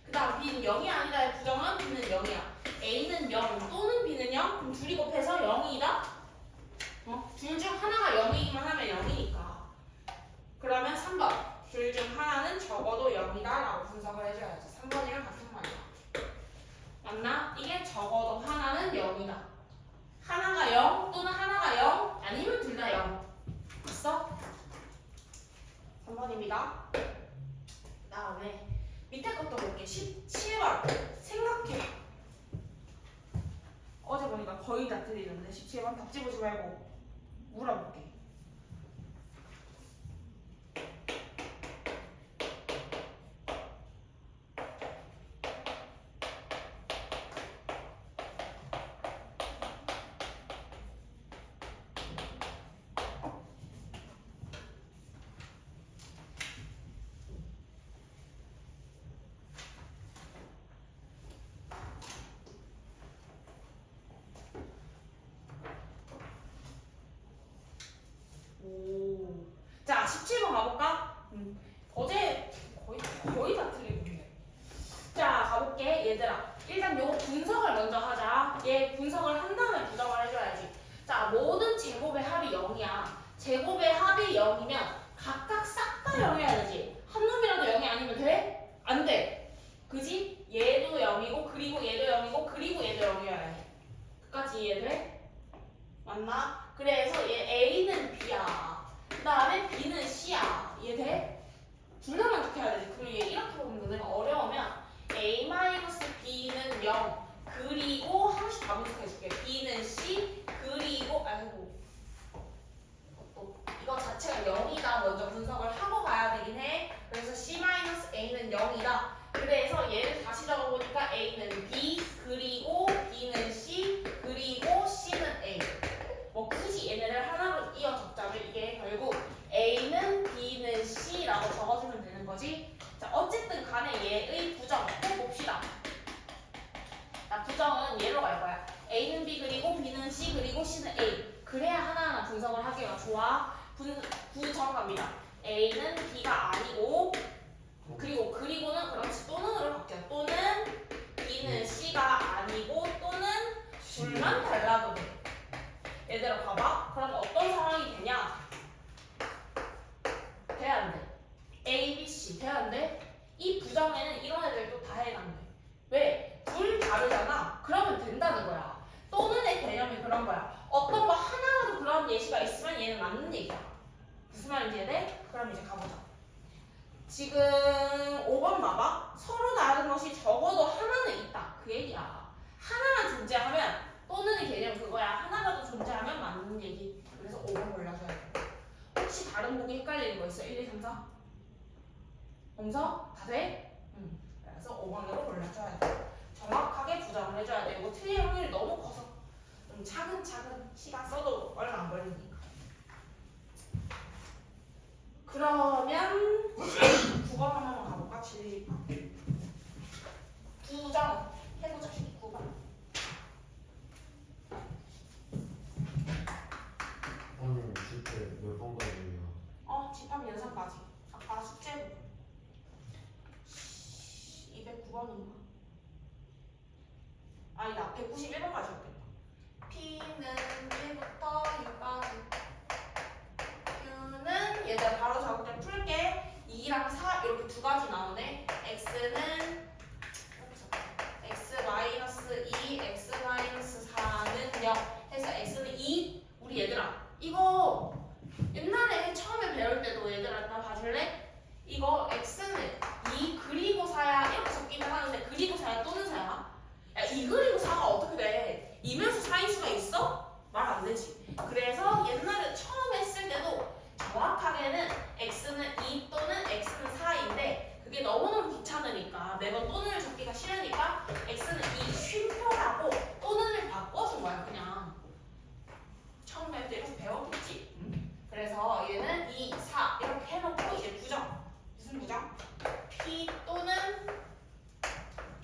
그 다음 B는 0이 아니다의 부정은 B는 0이야. A는 0 또는 B는 0. 그럼 둘이 곱해서 0이다. 둘 중 하나가 0이기만 하면 0이니까. 그러면 3번. 둘 중 하나는 적어도 0이다 라고 분석을 해줘야지. 3번이랑 같은 말이야. 맞나? 이게 적어도 하나는 0이다. 하나가 0 또는 하나가 0 아니면 둘 다 0. 됐어? 3번입니다. 그 다음에 밑에 것도 볼게. 17번. 생각해. 어제 보니까 거의 다 틀리는데 17번 답지 보지 말고 물어볼게. 오. 자, 17번 가볼까? 어제 거의 다 틀리는데. 자, 가볼게. 얘들아. 일단 요거 분석을 먼저 하자. 얘 분석을 한 다음에 부정을 해줘야지. 자, 모든 제곱의 합이 0이야. 제곱의 합이 0이면 각각 싹 다 0이어야 되지. 한 놈이라도 0이 아니면 돼? 안 돼. 그지? 얘도 0이고, 그리고 얘도 0이고, 그리고 얘도 0이어야 해. 끝까지 이해돼? 맞나? 그래서 얘 A는 B야. 그 다음에 B는 C야. 이해돼? 둘 다 만족해야 되지. 그리고 얘 이렇게 보면 너네가 어려우면 A-B는 0 그리고 한 번씩 다 분석해줄게. B는 C 그리고 아이고 거지? 자, 어쨌든 간에 얘의 부정 해봅시다. 자, 부정은 얘로 갈 거야. A는 B 그리고 B는 C 그리고 C는 A. 그래야 하나하나 분석을 하기가 좋아. 부정 갑니다. A는 B가 아니고 그리고 그리고는 그렇지 또는으로 바뀌어. 또는 B는 C가 아니고 또는 둘만 달라도 돼. 얘들아 봐봐. 그럼 어떤 상황이 되냐? 돼야 안 돼. A, B, C 돼야 안 돼? 이 부정에는 이런 애들도 다 해당돼. 왜? 둘 다르잖아. 그러면 된다는 거야. 또는의 개념이 그런 거야. 어떤 거 하나라도 그런 예시가 있으면 얘는 맞는 얘기야. 무슨 말인지 이해돼? 그럼 이제 가보자. 지금 5번 봐봐. 서로 다른 것이 적어도 하나는 있다. 그 얘기야. 하나만 존재하면 또는의 개념 그거야. 하나라도 존재하면 맞는 얘기. 그래서 5번 골라줘야 돼. 혹시 다른 보기 헷갈리는 거 있어? 1, 2, 3, 4? 엄서? 다 돼? 응. 그래서 5번으로 골라줘야 돼. 정확하게 부정을 해줘야 돼. 이거 틀릴 확률이 너무 커서 좀 차근차근 시간 써도 얼마 안 걸리니까. 그러면 9번 한번 가볼까? 진리파. 부정 해보자. 9번. 오늘 줄때 몇 번 가지고요? 집합 연산까지. 아까 숙제 209번인가? 아니다. 191번까지였겠다. P는 1부터 6까지. Q는 얘들 바로 작업대 풀게. 2랑 4 이렇게 두 가지 나오네. X는 X-2, X-4는 0 해서 X는 2. 우리 얘들아 이거 옛날에 처음에 배울 때도 얘들아 나 봐줄래? 이거 X는 2 그리고 4야 이렇게 적기는 하는데 그리고 4야 또는 4야? 야 2 그리고 4가 어떻게 돼? 2면서 4일 수가 있어? 말 안 되지. 그래서 옛날에 처음 했을 때도 정확하게는 X는 2 또는 X는 4인데 그게 너무너무 귀찮으니까 매번 또는을 적기가 싫으니까 X는 2 쉼표라고 또는을 바꿔준 거야 그냥. 처음 배울 때 이렇게 배웠겠지? 그래서 얘는 2, 4 이렇게 해놓고 이제 부정. 무슨 부정? P 또는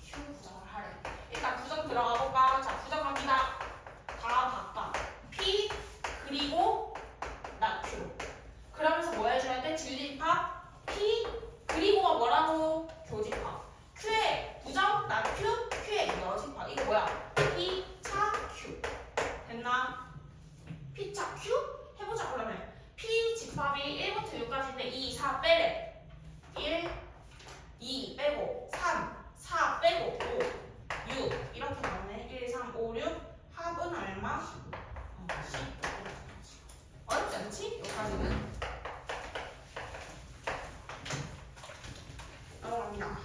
Q 부정을 하래. 일단 부정 들어가 볼까? 자, 부정 갑니다. 다 바꿔. P 그리고 나 Q. 그러면서 뭐 해줘야 돼? 진리집합 P 그리고가 뭐라고? 교집합. Q의 부정 나 Q, Q의 여집합. 이거 뭐야? P 차 Q. 됐나? P 차 Q? 해보자 그러면. P 집합이 1부터 6까지인데 2, 4 빼래. 1, 2 빼고 3, 4 빼고 5, 6 이렇게 나오네. 1, 3, 5, 6 합은 얼마? 10. 어렵지 않지? 여기까지는. 넘어갑니다.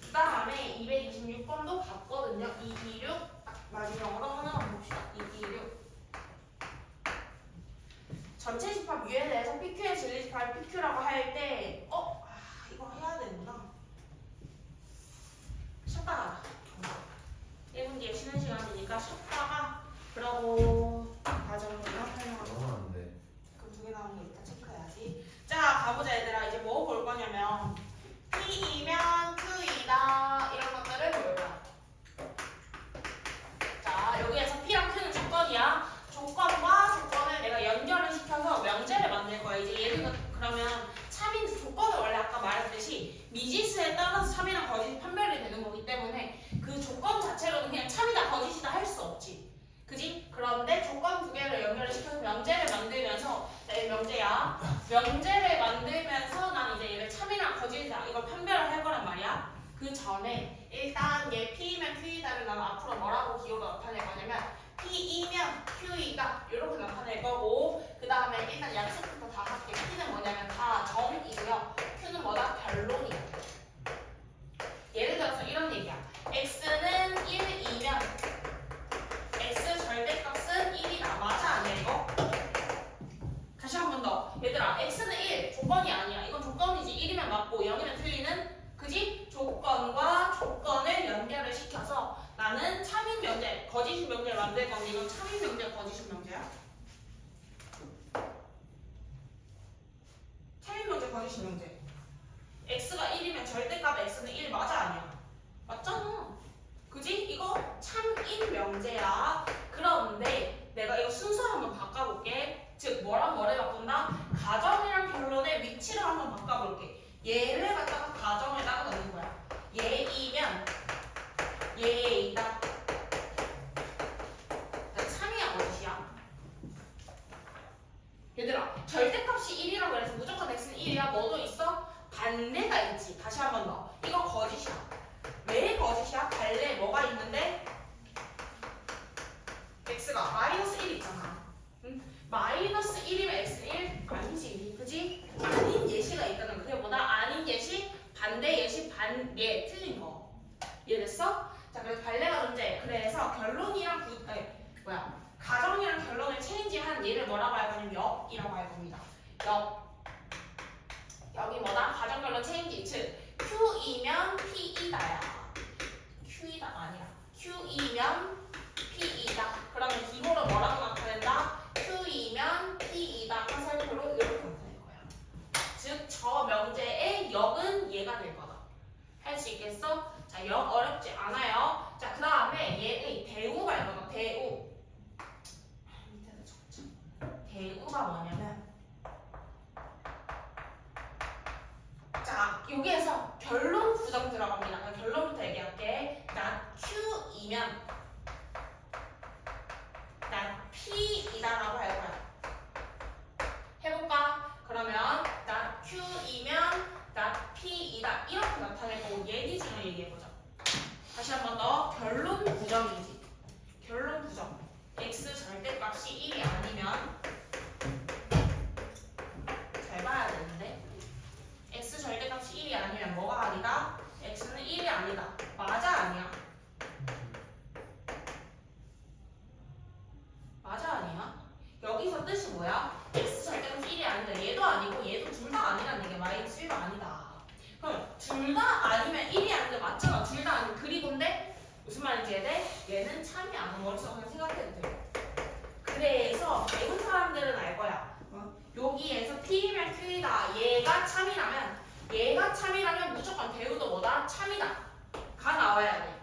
그 다음에 226번도 봤거든요. 226 마지막으로 하나만 봅시다. 226 전체 집합 U에 대해서 PQ의 진리 집합을 PQ라고 할 때 이거 해야 되는구나. 쉬었다가 하자. 1분 뒤에 쉬는 시간이니까 쉬었다가 그러고 과정을 설명하고. 너무 안 돼. 그럼 두 개 나오는 거 일단 체크해야지. 자, 가보자 얘들아. 이제 뭐 볼 거냐면 P이면 Q이다 이런 것들을 볼 거야. 자, 여기에서 P랑 Q는 조건이야. 조건과 조건을 내가 연결을 시켜서 명제를 만들 거야. 이제 얘는 그러면 참인 조건을 원래 아까 말했듯이 미지수에 따라서 참이랑 거짓이 판별이 되는 거기 때문에 그 조건 자체로는 그냥 참이다 거짓이다 할 수 없지. 그지? 그런데 조건 두 개를 연결을 시켜서 명제를 만들면서 내 명제야. 명제를 만들면서 난 이제 얘를 참이랑 거짓이다 이걸 판별을 할 거란 말이야. 그 전에 일단 얘 P이면 Q이다를 난 앞으로 뭐라고 기호로 나타낼 거냐면 P이면 Q이다 이렇게 나타낼 거고 그 다음에 일단 약속부터 다 할게. P는 뭐냐면 다 정이고요. Q는 뭐다? 변론이야. 예를 들어서 이런 얘기야. X는 1이면 X 절대값은 1이다. 맞아 아니야 이거? 다시 한 번 더. 얘들아 X는 1 조건이 아니야. 이건 조건이지. 1이면 맞고 0이면 틀리는 그지? 조건과 조건을 연결을 시켜서 나는 참인 명제, 거짓인 명제를 만들 건데 이건 참인 명제, 거짓인 명제야? 거짓이 명제. x가 1이면 절대값 x는 1 맞아 아니야? 맞잖아. 그지? 이거 참인 명제야. 그런데 내가 이거 순서를 한번 바꿔볼게. 즉 뭐랑 뭐를 바꾼다? 가정이랑 결론의 위치를 한번 바꿔볼게. 얘를 갖다가 가정에다가 넣는 거야. 얘이면 얘이다. 참이야 거짓이야? 얘들아 절대값이 1이라고 그래서 무조건 x는 1이야. 뭐도 있어? 반대가 있지. 다시 한번 넣어. 이거 거짓이야. 왜 거짓이야? 반대 뭐가 있는데? x가 마이너스 1 있잖아. 응? 마이너스 1이면 x는 1? 아니지. 그지? 아닌 예시가 있다는 거. 그게 뭐다? 아닌 예시, 반대 예시, 반예 틀린 거. 이해됐어? 자, 그래서 발레가 존재해. 그래서 결론이랑 가정이랑 결론을 체인지한 얘를 뭐라고 할 거냐면 역이라고 할 겁니다. 역. 여기 뭐다? 가정 결론 체인지. 즉 Q이면 P이다야. Q이다가 아니라 Q이면 P이다. 그러면 기호로 뭐라고 나타낸다? Q이면 P이다. 화살표로 이렇게 나타낼 거야. 즉 저 명제의 역은 얘가 될 거다. 할 수 있겠어? 자, 역 어렵지 않아요. 자, 그 다음에 얘의 대우 갈 거다. 대우. 대우가 뭐냐면 자, 여기에서 결론 부정 들어갑니다. 그럼 결론부터 얘기할게. 나 Q이면 나 P이다라고 할 거야. 해볼까? 그러면 나 Q이면 나 P이다 이렇게 나타낼 거고 얘기 중에 얘기해보자. 다시 한 번 더. 결론 부정이지. 결론 부정. X 절대값이 1이 아니면 잘 봐야 되는데 x 절대값이 1이 아니면 뭐가 아니다? x는 1이 아니다. 맞아 아니야? 맞아 아니야? 여기서 뜻이 뭐야? x 절대값이 1이 아니다. 얘도 아니고 얘도 둘 다 아니라는 얘기야. 마이너스 1도 아니다. 그럼 둘 다 아니면 1이 아닌데 맞잖아. 둘 다 아니면 그리고인데 무슨 말인지 이해돼? 얘는 참이 안 와. 머릿속에 그냥 생각해도 돼. 그래서 배운 사람들은 알 거야. 여기에서 P면 Q이다. 얘가 참이라면 무조건 대우도 뭐다? 참이다. 가 나와야 돼.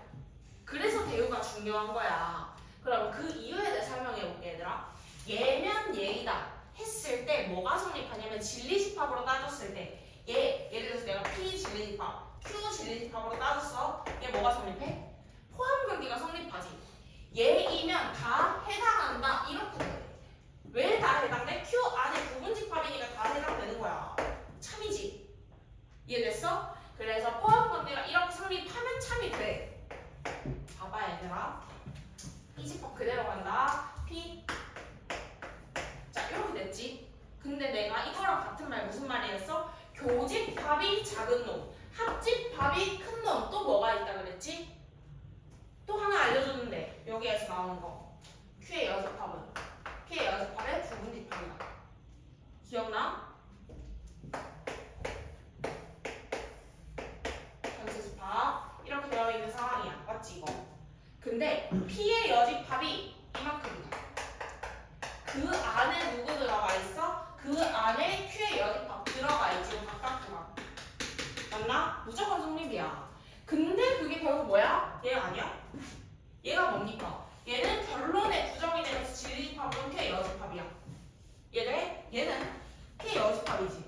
그래서 대우가 중요한 거야. 그럼 그 이유에 대해 설명해 볼게 얘들아. 얘면 얘이다 했을 때 뭐가 성립하냐면 진리집합으로 따졌을 때 예를 들어서 내가 P 진리집합, Q 진리집합으로 따졌어. 얘 뭐가 성립해? 포함관계가 성립하지. 얘이면 다 해당한다. 이렇게 돼. 왜 다 해당돼? Q 안에 부분집합이니까 다 해당되는 거야. 참이지. 이해됐어? 그래서 포함관계가 이렇게 성립하면 참이 돼. 봐봐 얘들아. 이 집합 그대로 간다. P. 자 이렇게 됐지. 근데 내가 이거랑 같은 말 무슨 말이 했어? 교집합이 작은 놈, 합집합이 큰 놈. 또 뭐가 있다 그랬지? 또 하나 알려줬는데 여기에서 나오는 거. Q의 여집합은 P의 여집합의 부분집합이다. 기억나? 전체집합 이렇게 되어 있는 상황이야. 맞지 이거? 근데 P의 여집합이 이만큼이야. 그 안에 누구 들어가 있어? 그 안에 Q의 여집합 들어가 있지. 바깥으로. 맞나? 무조건 성립이야. 근데 그게 결국 뭐야? 얘 아니야? 얘가 뭡니까? 얘는 결론에 부정이 되면서 진리집합은 P의 여집합이야. 얘는 P의 여집합이지.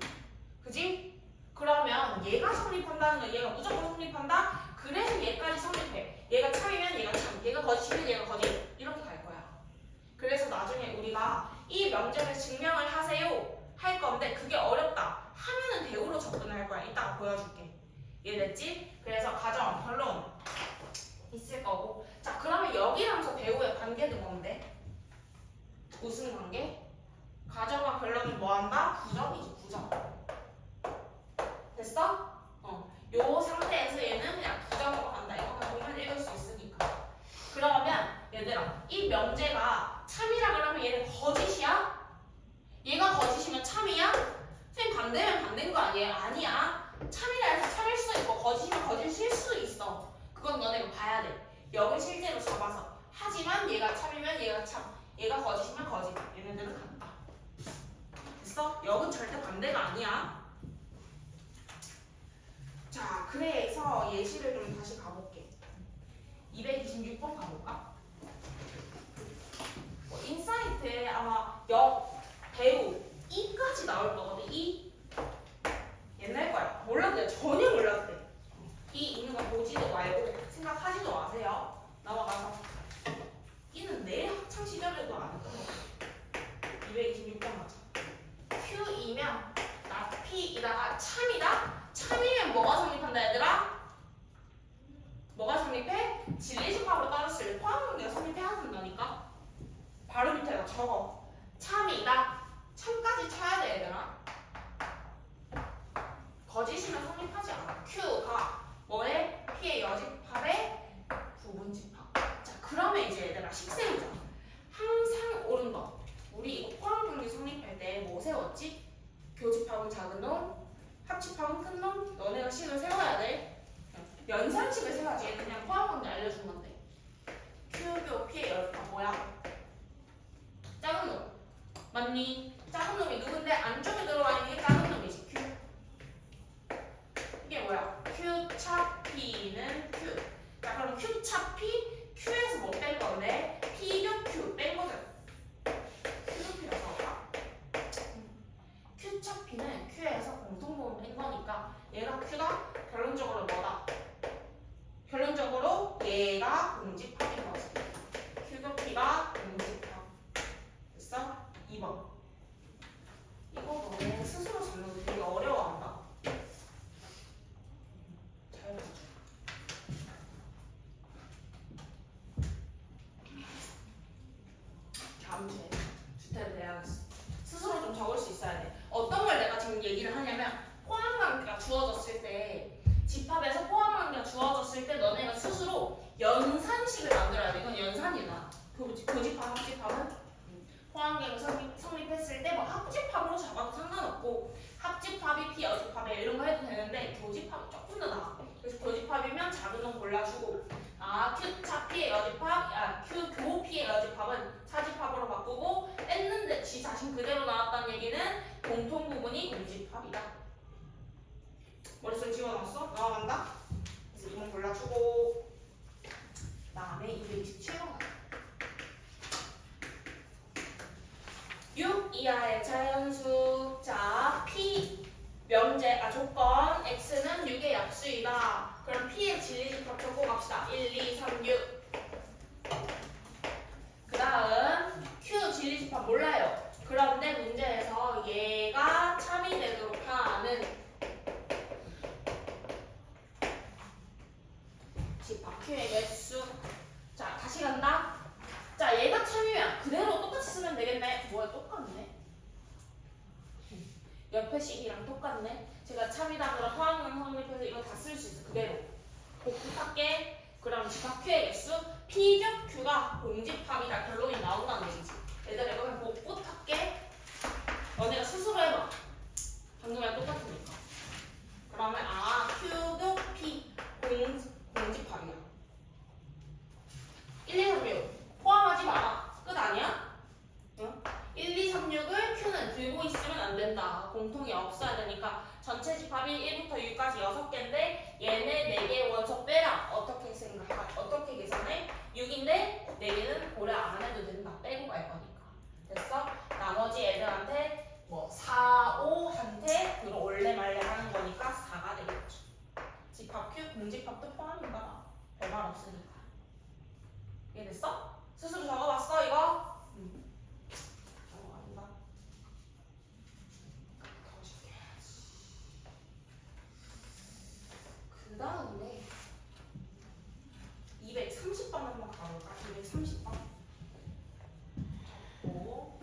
그지? 그러면 얘가 성립한다는 건 얘가 무조건 성립한다? 그래서 얘까지 성립해. 얘가 참이면 얘가 참, 얘가 거짓이면 얘가 거짓. 이렇게 갈 거야. 그래서 나중에 우리가 이 명제를 증명을 하세요 할 건데 그게 어렵다 하면은 대우로 접근할 거야. 이따가 보여줄게. 이해됐지? 그래서 가정, 결론 있을 거고. 자 그러면 여기랑 저 대우의 관계는 뭔데? 무슨 관계? 가정과 결론은 뭐한다? 부정이지. 부정. 됐어? 요 상태에서 얘는 그냥 부정으로 간다. 이거 그냥 보면 읽을 수 있으니까. 그러면 얘들아 이 명제가 참이라 그러면 얘는 거짓이야? 얘가 거짓이면 참이야? 선생님 반대면 반대인 거 아니에요? 아니야. 참이라 해서 참일 수도 있고 거짓이면 거짓일 수도 있어. 그건 너네가 봐야 돼. 역을 실제로 잡아서. 하지만 얘가 참이면 얘가 참, 얘가 거짓이면 거짓. 얘네들은 같다. 됐어? 역은 절대 반대가 아니야. 자, 그래서 예시를 좀 다시 가볼게. 226번 가볼까? 인사이트에 아마 배우 이까지 나올 거거든. 이 옛날 거야. 몰라도 돼. 전혀 몰라도 돼. 이 있는 거 보지도 말고 생각하지도 마세요. 넘어가서 이는 내 학창 시절에도 안 했던 거. 226번 맞아. Q이면 나 P이다가 참이다. 참이면 뭐가 성립한다 얘들아? 뭐가 성립해? 진리집합으로 따졌을 때 포함문제가 성립해야 된다니까. 바로 밑에다 적어. 참이다. 참까지 쳐야 돼 얘들아. 거짓이면 성립하지 않아. Q가 뭐에? P의 여집합의 부분집합. 자, 그러면 이제 얘들아 식세우자. 항상 옳은 거. 우리 이거 포함경기 성립할 때 뭐 세웠지? 교집합은 작은 놈, 합집합은 큰 놈. 너네가 식을 세워야 돼. 연산식을 세워야지. 그냥 포함경기 알려준 건데. Q교 P의 여집합 뭐야? 작은 놈. 맞니? 작은 놈이 누군데? 안쪽에 들어와 있는 게 작은 놈이지. Q. 이게 뭐야? Q 차 P는 Q. 자, 그럼 Q 차 P, Q에서 뭐 뺀 건데? P교 Q 뺀 거잖아. Q교 P라서 할까? Q 차 P는 Q에서 공통부분 뺀 거니까 얘가 Q가 결론적으로 뭐다? 결론적으로 얘가 공집합인 거지. Q교 P가 공집합. 됐어? 2번. 이거 너네 스스로 잡는 거 되게 어려워한다. 잘 봐줘. 다음 주에 주태를 내야겠어. 스스로 좀 적을 수 있어야 돼. 어떤 걸 내가 지금 얘기를 하냐면 포함관계가 주어졌을 때 집합에서 포함관계가 주어졌을 때 너네가 스스로 연산식을 만들어야 돼. 이건 연산이다. 교집합, 합집합은 포함관계가 성립했을 때 뭐 합집합으로 잡아도 상관없고 합집합이 비여집합에 이런 거 해도 되는데 교집합이 조금 더 나아. 그래서 교집합이면 작은 놈 골라주고 Q 차 P의 여집합, Q 교 P의 여집합은 차집합으로 바꾸고 뺐는데 지 자신 그대로 나왔다는 얘기는 공통 부분이 공집합이다. 머릿속에 집어넣었어? 넘어간다? 그래서 이건 골라주고 다음에 227번 가자. 6 이하의 자연수. 자, P 조건 X는 6의 약수이다. 그럼 P의 진리집합 적고 갑시다. 1, 2, 3, 6. 그 다음 Q 진리집합 몰라요. 그런데 문제에서 얘가 참이 되도록 하는 집합 Q의 개수. 자, 다시 간다. 자, 얘가 참이면 그대로 똑같이 쓰면 되겠네. 뭐야, 똑같네. 옆에 식이랑 똑같네. 제가 참이다 그럼 포함문 성립해서 이거 다 쓸 수 있어. 그대로 복습할게. 그럼 집합 Q의 개수 P적 Q가 공집합이다. 결론이 나온다는 얘기지. 얘들아 이거 그냥 복붙할게. 너네가 스스로 해봐. 방금이랑 똑같으니까. 그러면 Q적 P 공집합이야. 1, 2, 3, 6 포함하지 마라. 끝 아니야? 응? 1, 2, 3, 6을 Q는 들고 있으면 안 된다. 공통이 없어야 되니까 전체 집합이 1부터 6까지 6개인데 얘네 4개 원소 빼라. 어떻게 계산해? 6인데 4개는 고려 안 해도 된다. 빼고 갈 거니까. 됐어? 나머지 애들한테 뭐 4, 5한테 그거 올래 말래 하는 거니까 4가 되겠죠. 집합 Q 공집합도 포함인가? 별말 없으니까. 이해됐어? 스스로 적어봤어 이거? 넘어간다. 더 쉽게 해야지. 그 다음에 230번 한번 가볼까? 230번 적고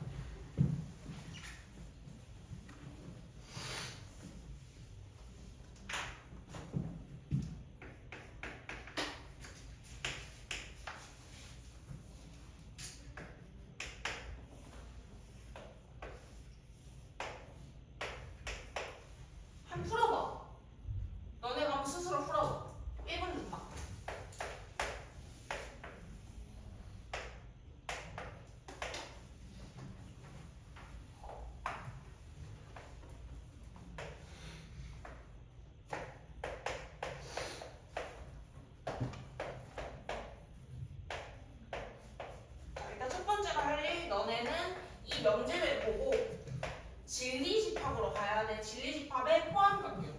명제를 보고 진리집합으로 가야 돼. 진리집합의 포함 강류.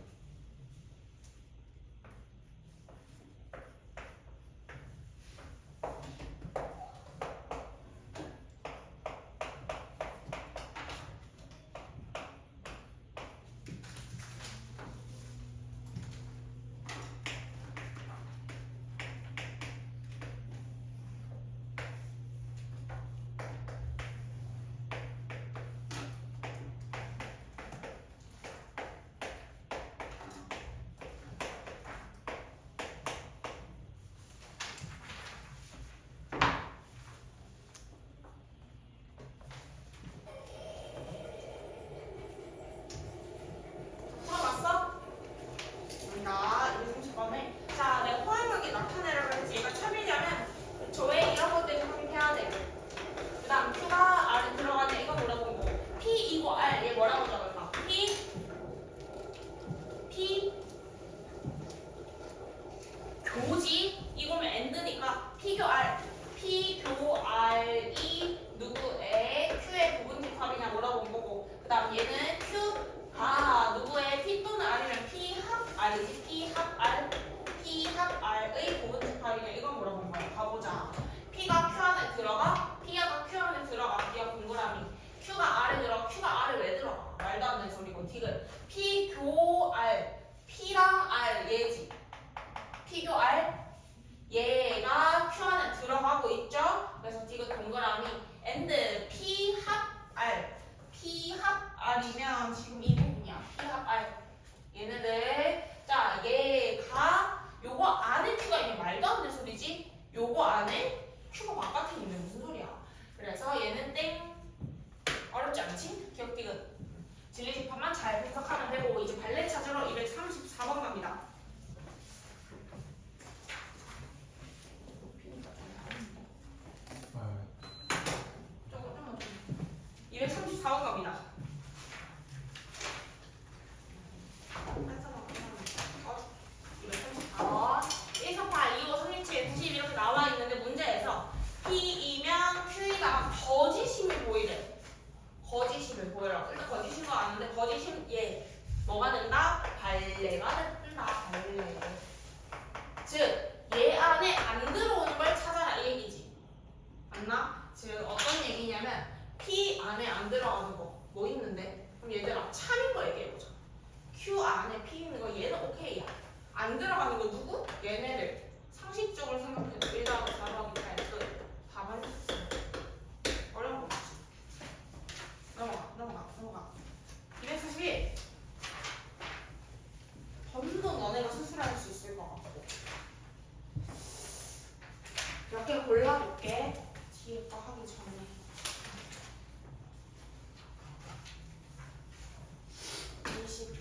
풀어봤어? 자, 230번에 자, 내가 포함하게 나타내라고 했지. 얘가 참이려면 조회 이런 것들 확인해야 돼. 그 다음 Q가 R에 들어가네. 이거 물어본 거. P 이고 R 얘 뭐라고 적을까? P 교지 이거면 AND니까 P 교 R P 교 R이 누구의 Q의 부분집합이냐 물어본 거고 그 다음 얘는 Q가 누구의 P 또는 R이면 P 합 R이지 P 합 R P 합 R의 부분집합이냐 이건 물어본 거야. 가보자. P가 Q 안에 들어가 P가 Q 안에 들어가 P가 동그라미 Q가 R에 들어가 Q가 R에 왜 들어가? 말도 안 되는 소리고 디귿 P 교 R P랑 R 얘지 P교 R 얘가 Q 안에 들어가고 있죠? 그래서 디귿 동그라미 and P 합 R P 합 R이면 지금 이 부분이야. P 합 R 얘네들 자 얘가 요거 안에 Q가 있는 말도 안 되는 소리지? 요거 안에 Q가 바깥에 있는 무슨 소리야? 그래서 얘는 땡 어렵지 않지? 기억 디귿 진리집합만 잘 분석하면 되고 이제 발레 찾으러 234번 갑니다. 조금 234번 갑니다. 234번 148, 25, 37, 90 이렇게 나와 있는데 문제에서 P이면 Q가 거짓임을 보이래. 거짓임을 보여라. 일단 거짓인 거 아는데 거짓임 얘 뭐가 된다? 발레가 된다. 발레. 즉 얘 안에 안 들어오는 걸 찾아라 이 얘기지. 맞나? 즉 어떤 얘기냐면 P 안에 안 들어가는 거 뭐 있는데? 그럼 얘들아 참인 거 얘기해보자. Q 안에 P 있는 거 얘는 오케이야. 안 들어가는 거 누구? 얘네들. 상식적으로 생각해도 1 더하기 4 더하기 8 끝. 답은 어려운 거 없지. 넘어가. 241. 범도 너네가 스스로 할 수 있을 것 같고. 몇 개 골라볼게. 뒤에 거 하기 전에. 28.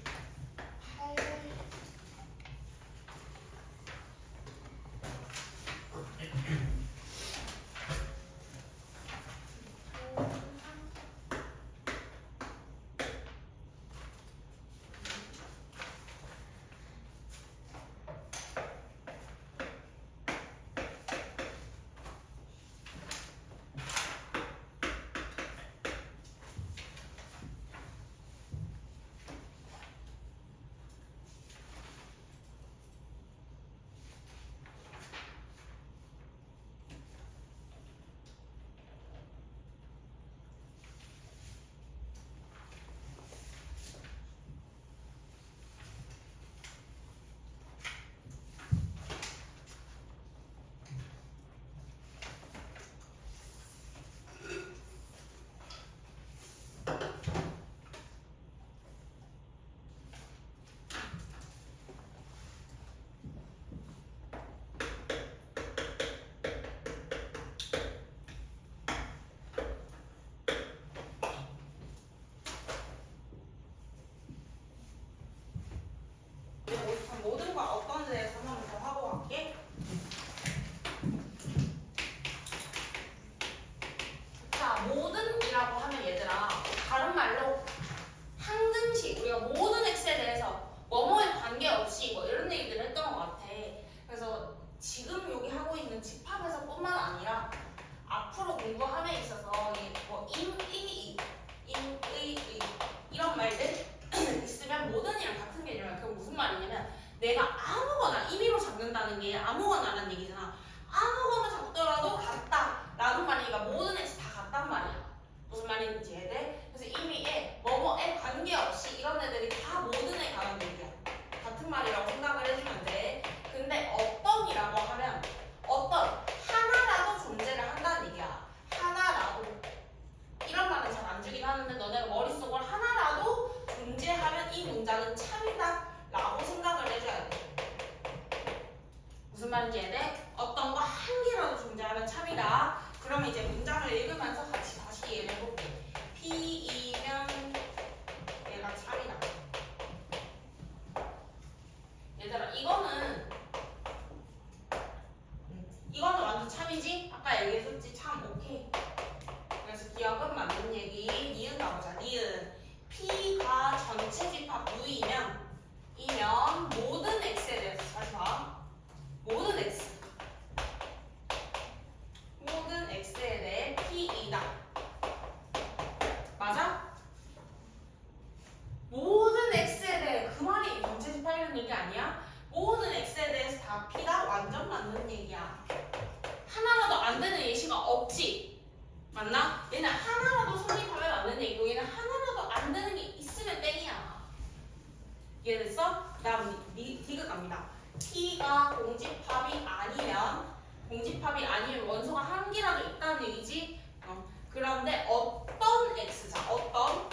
아까 얘기했었지. 참 오케이. 그래서 기억은 맞는 얘기. 니은 가보자. 니은 P가 전체 집합 U이면 모든 X에 대해서 잘 봐. 모든 X에 대해 P이다. 맞아? 모든 X에 대해 그 말이 전체 집합이라는 얘기 아니야? 모든 X에 대해서 다 P다? 완전 맞는 얘기야. 하나라도 안 되는 예시가 없지. 맞나? 얘는 하나라도 성립하면 맞는 얘기고 얘는 하나라도 안 되는 게 있으면 땡이야. 이해됐어? 다음 디귿 갑니다. P가 공집합이 아니면 원소가 한 개라도 있다는 얘기지. 그런데 어떤 X자, 어떤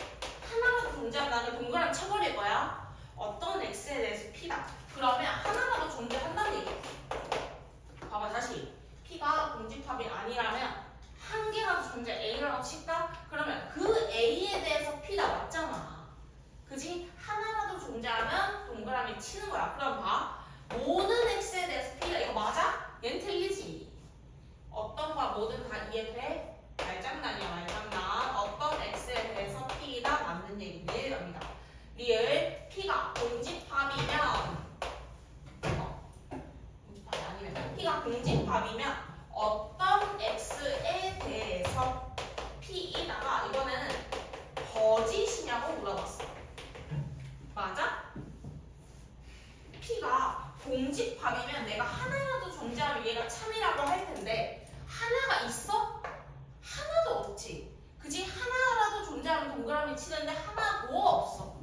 하나라도 존재한다는 동그라미 쳐버릴 거야. 어떤 X에 대해서 P다. 그러면 하나라도 존재한다는 얘기야. 봐봐 다시. P가 공집합이 아니라면 한 개라도 존재 A라고 칠까? 그러면 그 A에 대해서 P다 맞잖아. 그지? 하나라도 존재하면 동그라미 치는 거야. 그럼 봐. 모든 X에 대해서 P다. 이거 맞아? 얘는 틀리지. 어떤과 모든 다 이해돼? 말장난이야 말장난. 어떤 X에 대해서 P다 맞는 얘기. 리을 갑니다. 리을 P가 공집합이면 P가 공집합이면 어떤 X에 대해서 P이다가 이번에는 거짓이냐고 물어봤어. 맞아? P가 공집합이면 내가 하나라도 존재하면 얘가 참이라고 할 텐데 하나가 있어? 하나도 없지. 그지? 하나라도 존재하면 동그라미 치는데 하나도 없어.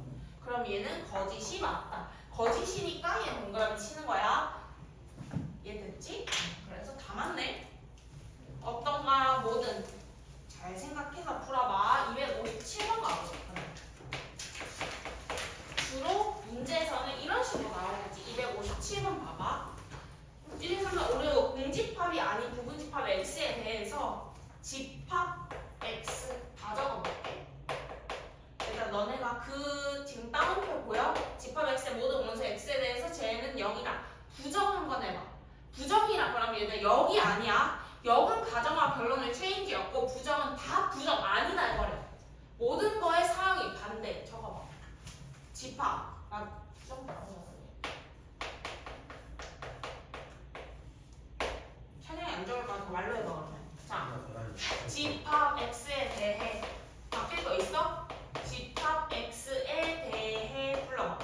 그럼 얘는 거짓이 맞다. 거짓이니까 얘 동그라미 치는 거야. 이해됐지? 그래서 다 맞네. 어떤가 뭐든 잘 생각해서 풀어봐. 257번 가보자. 주로 문제에서는 이런 식으로 나오겠지. 257번 봐봐. 1, 2, 3, 4, 5, 6 공집합이 아닌 부분집합 X에 대해서 집합 X 다 적어볼게. 일단 너네가 그 지금 따옴표 보여? 집합 X의 모든 원소 X에 대해서 쟤는 0이다. 부정 한번 해봐. 부정이라 그러면 얘들 0이 아니야. 0은 가정화 결론을 체인지였고 부정은 다 부정 아니다 이거래. 모든 거의 상황이 반대. 적어봐. 집합. 부정 뭐라고 적어야 찬양이 안 적을 거니까 말로 해봐 그러면. 자, 집합 X에 대해 바뀔 거 있어? 집합 X에 대해 불러봐.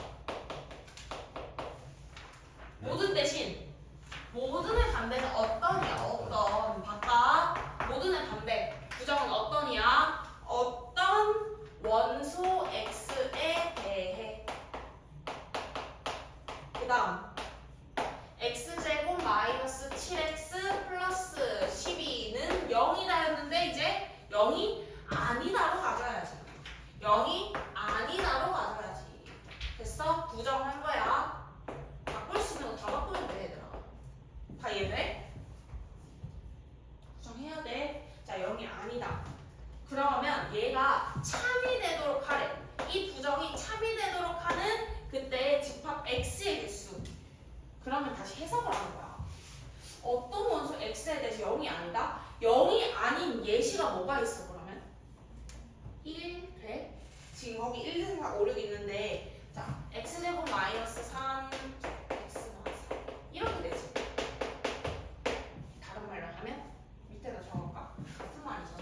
모든 대신 모든의 반대는 어떤이야? 어떤. 바꿔. 모든의 반대. 부정은 어떤이야? 어떤 원소 X에 대해. 그 다음 X제곱 마이너스 7X 플러스 12는 0이다 했는데 이제 0이 아니다로 가져야지. 0이 아니다로 가져야지. 됐어? 부정한 거야. 바꿀 수 있는 거 다 바꾸면 돼 얘들아. 다 이해돼? 부정해야 돼. 자 0이 아니다. 그러면 얘가 참이 되도록 하래. 이 부정이 참이 되도록 하는 그때 집합 X의 개수. 그러면 다시 해석을 하는 거야. 어떤 원소 X에 대해서 0이 아니다? 0이 아닌 예시가 뭐가 있어 그러면? 1 돼? 지금 거기 1, 2, 3, 4, 5, 6 있는데 자 X제곱 마이너스 3 X 마이너스 3 이렇게 되지. 다른 말로 하면 밑에다 적을까? 같은 말이죠.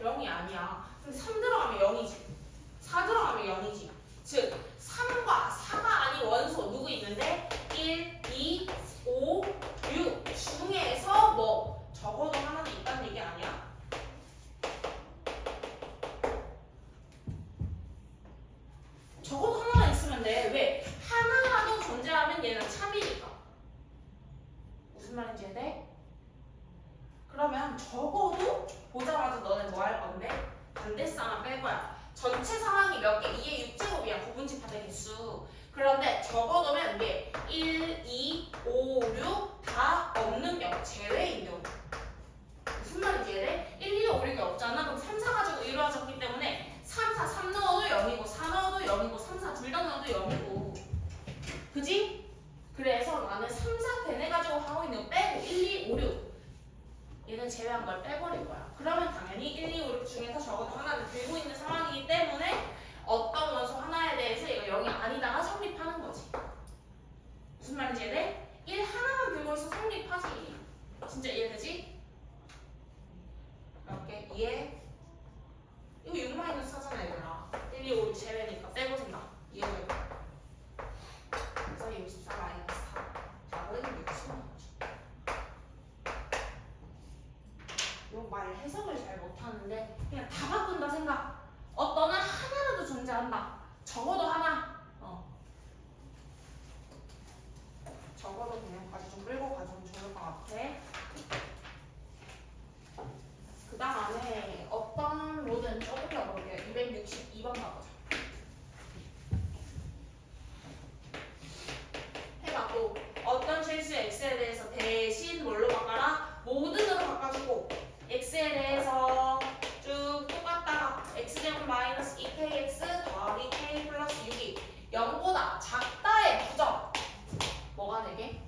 0이 아니야. 그럼 3 들어가면 0이지. 4 들어가면 0이지. 즉 3과 4가 아닌 원소 누구 있는데 1, 2, 5, 6 중에서 뭐 적어도 하나는 있다는 얘기 아니야? 적어도 하나만 있으면 돼. 왜? 하나라도 존재하면 얘는 참이니까. 무슨 말인지 이해돼? 그러면 적어도 보자마자 너네 뭐 할 건데? 반대수 하나 뺄 거야. 전체 상황이 몇 개? 2의 6제곱이야. 부분집합의 개수. 그런데 적어두면 이게 1, 2, 5, 6 다 없는 몇 제외인 경우. 무슨 말인지 이해돼? 1, 2, 5, 6이 없잖아. 그럼 3, 4 가지고 이루어졌기 때문에 3, 4, 3 넣어도 0이고 4 넣어도 0이고 3, 4 둘 다 넣어도 0이고. 그지? 그래서 나는 3, 4 대내 가지고 하고 있는 거 빼고 1, 2, 5, 6 얘는 제외한 걸 빼버릴 거야. 그러면 당연히 1, 2, 5, 6 중에서 적어도 하나를 들고 있는 상황이기 때문에 어떤 원소 하나에 대해서 이거 0이 아니다가 성립하는 거지. 무슨 말인지 이해돼? 1 하나만 들고 있어 성립하지. 진짜 이해되지? 이렇게 이해? 이거 6-4잖아 얘들아. 1, 2, 5, 6 제외니까 빼고 생각. 이해돼? 그래서 64 마이너스 4 답은 60 나오지. 이거 말 해석을 잘 못하는데 그냥 다 바꾼다 생각. 어떤 한 하나라도 존재한다. 적어도 하나. 적어도 그냥 가지 좀 끌고 가주면 좋을 것 같아. 그 다음에 어떤 로든 조금 더 볼게요. 262번 가보자. 해봤고 어떤 실수 x에 대해서 대신 뭘로 바꿔라? 모든으로 바꿔주고 x에 대해서 쭉 똑같다가 x제곱 마이너스 2kx 더하기 k 플러스 6이 0보다 작다의 부정 뭐가 되게?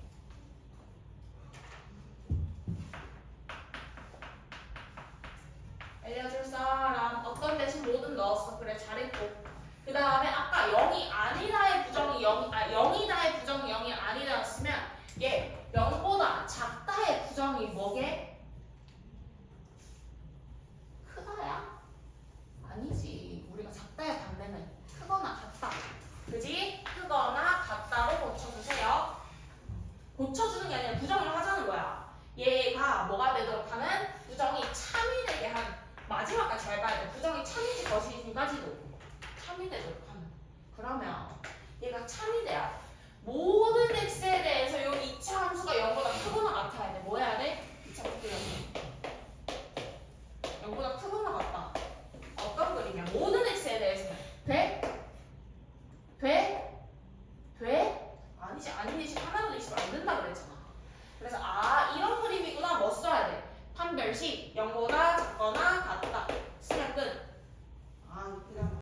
알려줄 사람 어떤 대신 모든 넣었어. 그래 잘했고 그 다음에 아까 0이 아니다의 부정이 0이다의 부정이 0이 아니다였으면 얘 0보다 작다의 부정이 뭐게? 크다야? 아니지. 우리가 작다의 반대는 크거나 같다. 그지? 크거나 같다로 고쳐주세요. 고쳐주는 게 아니라 부정을 하자는 거야. 얘가 뭐가 되도록 하는? 부정이 참이 되게 하는. 마지막까지 잘 봐야 돼. 부정이 참인지 거짓인지 두 가지도 참이 되도록 하는. 그러면 얘가 참이 돼야 돼.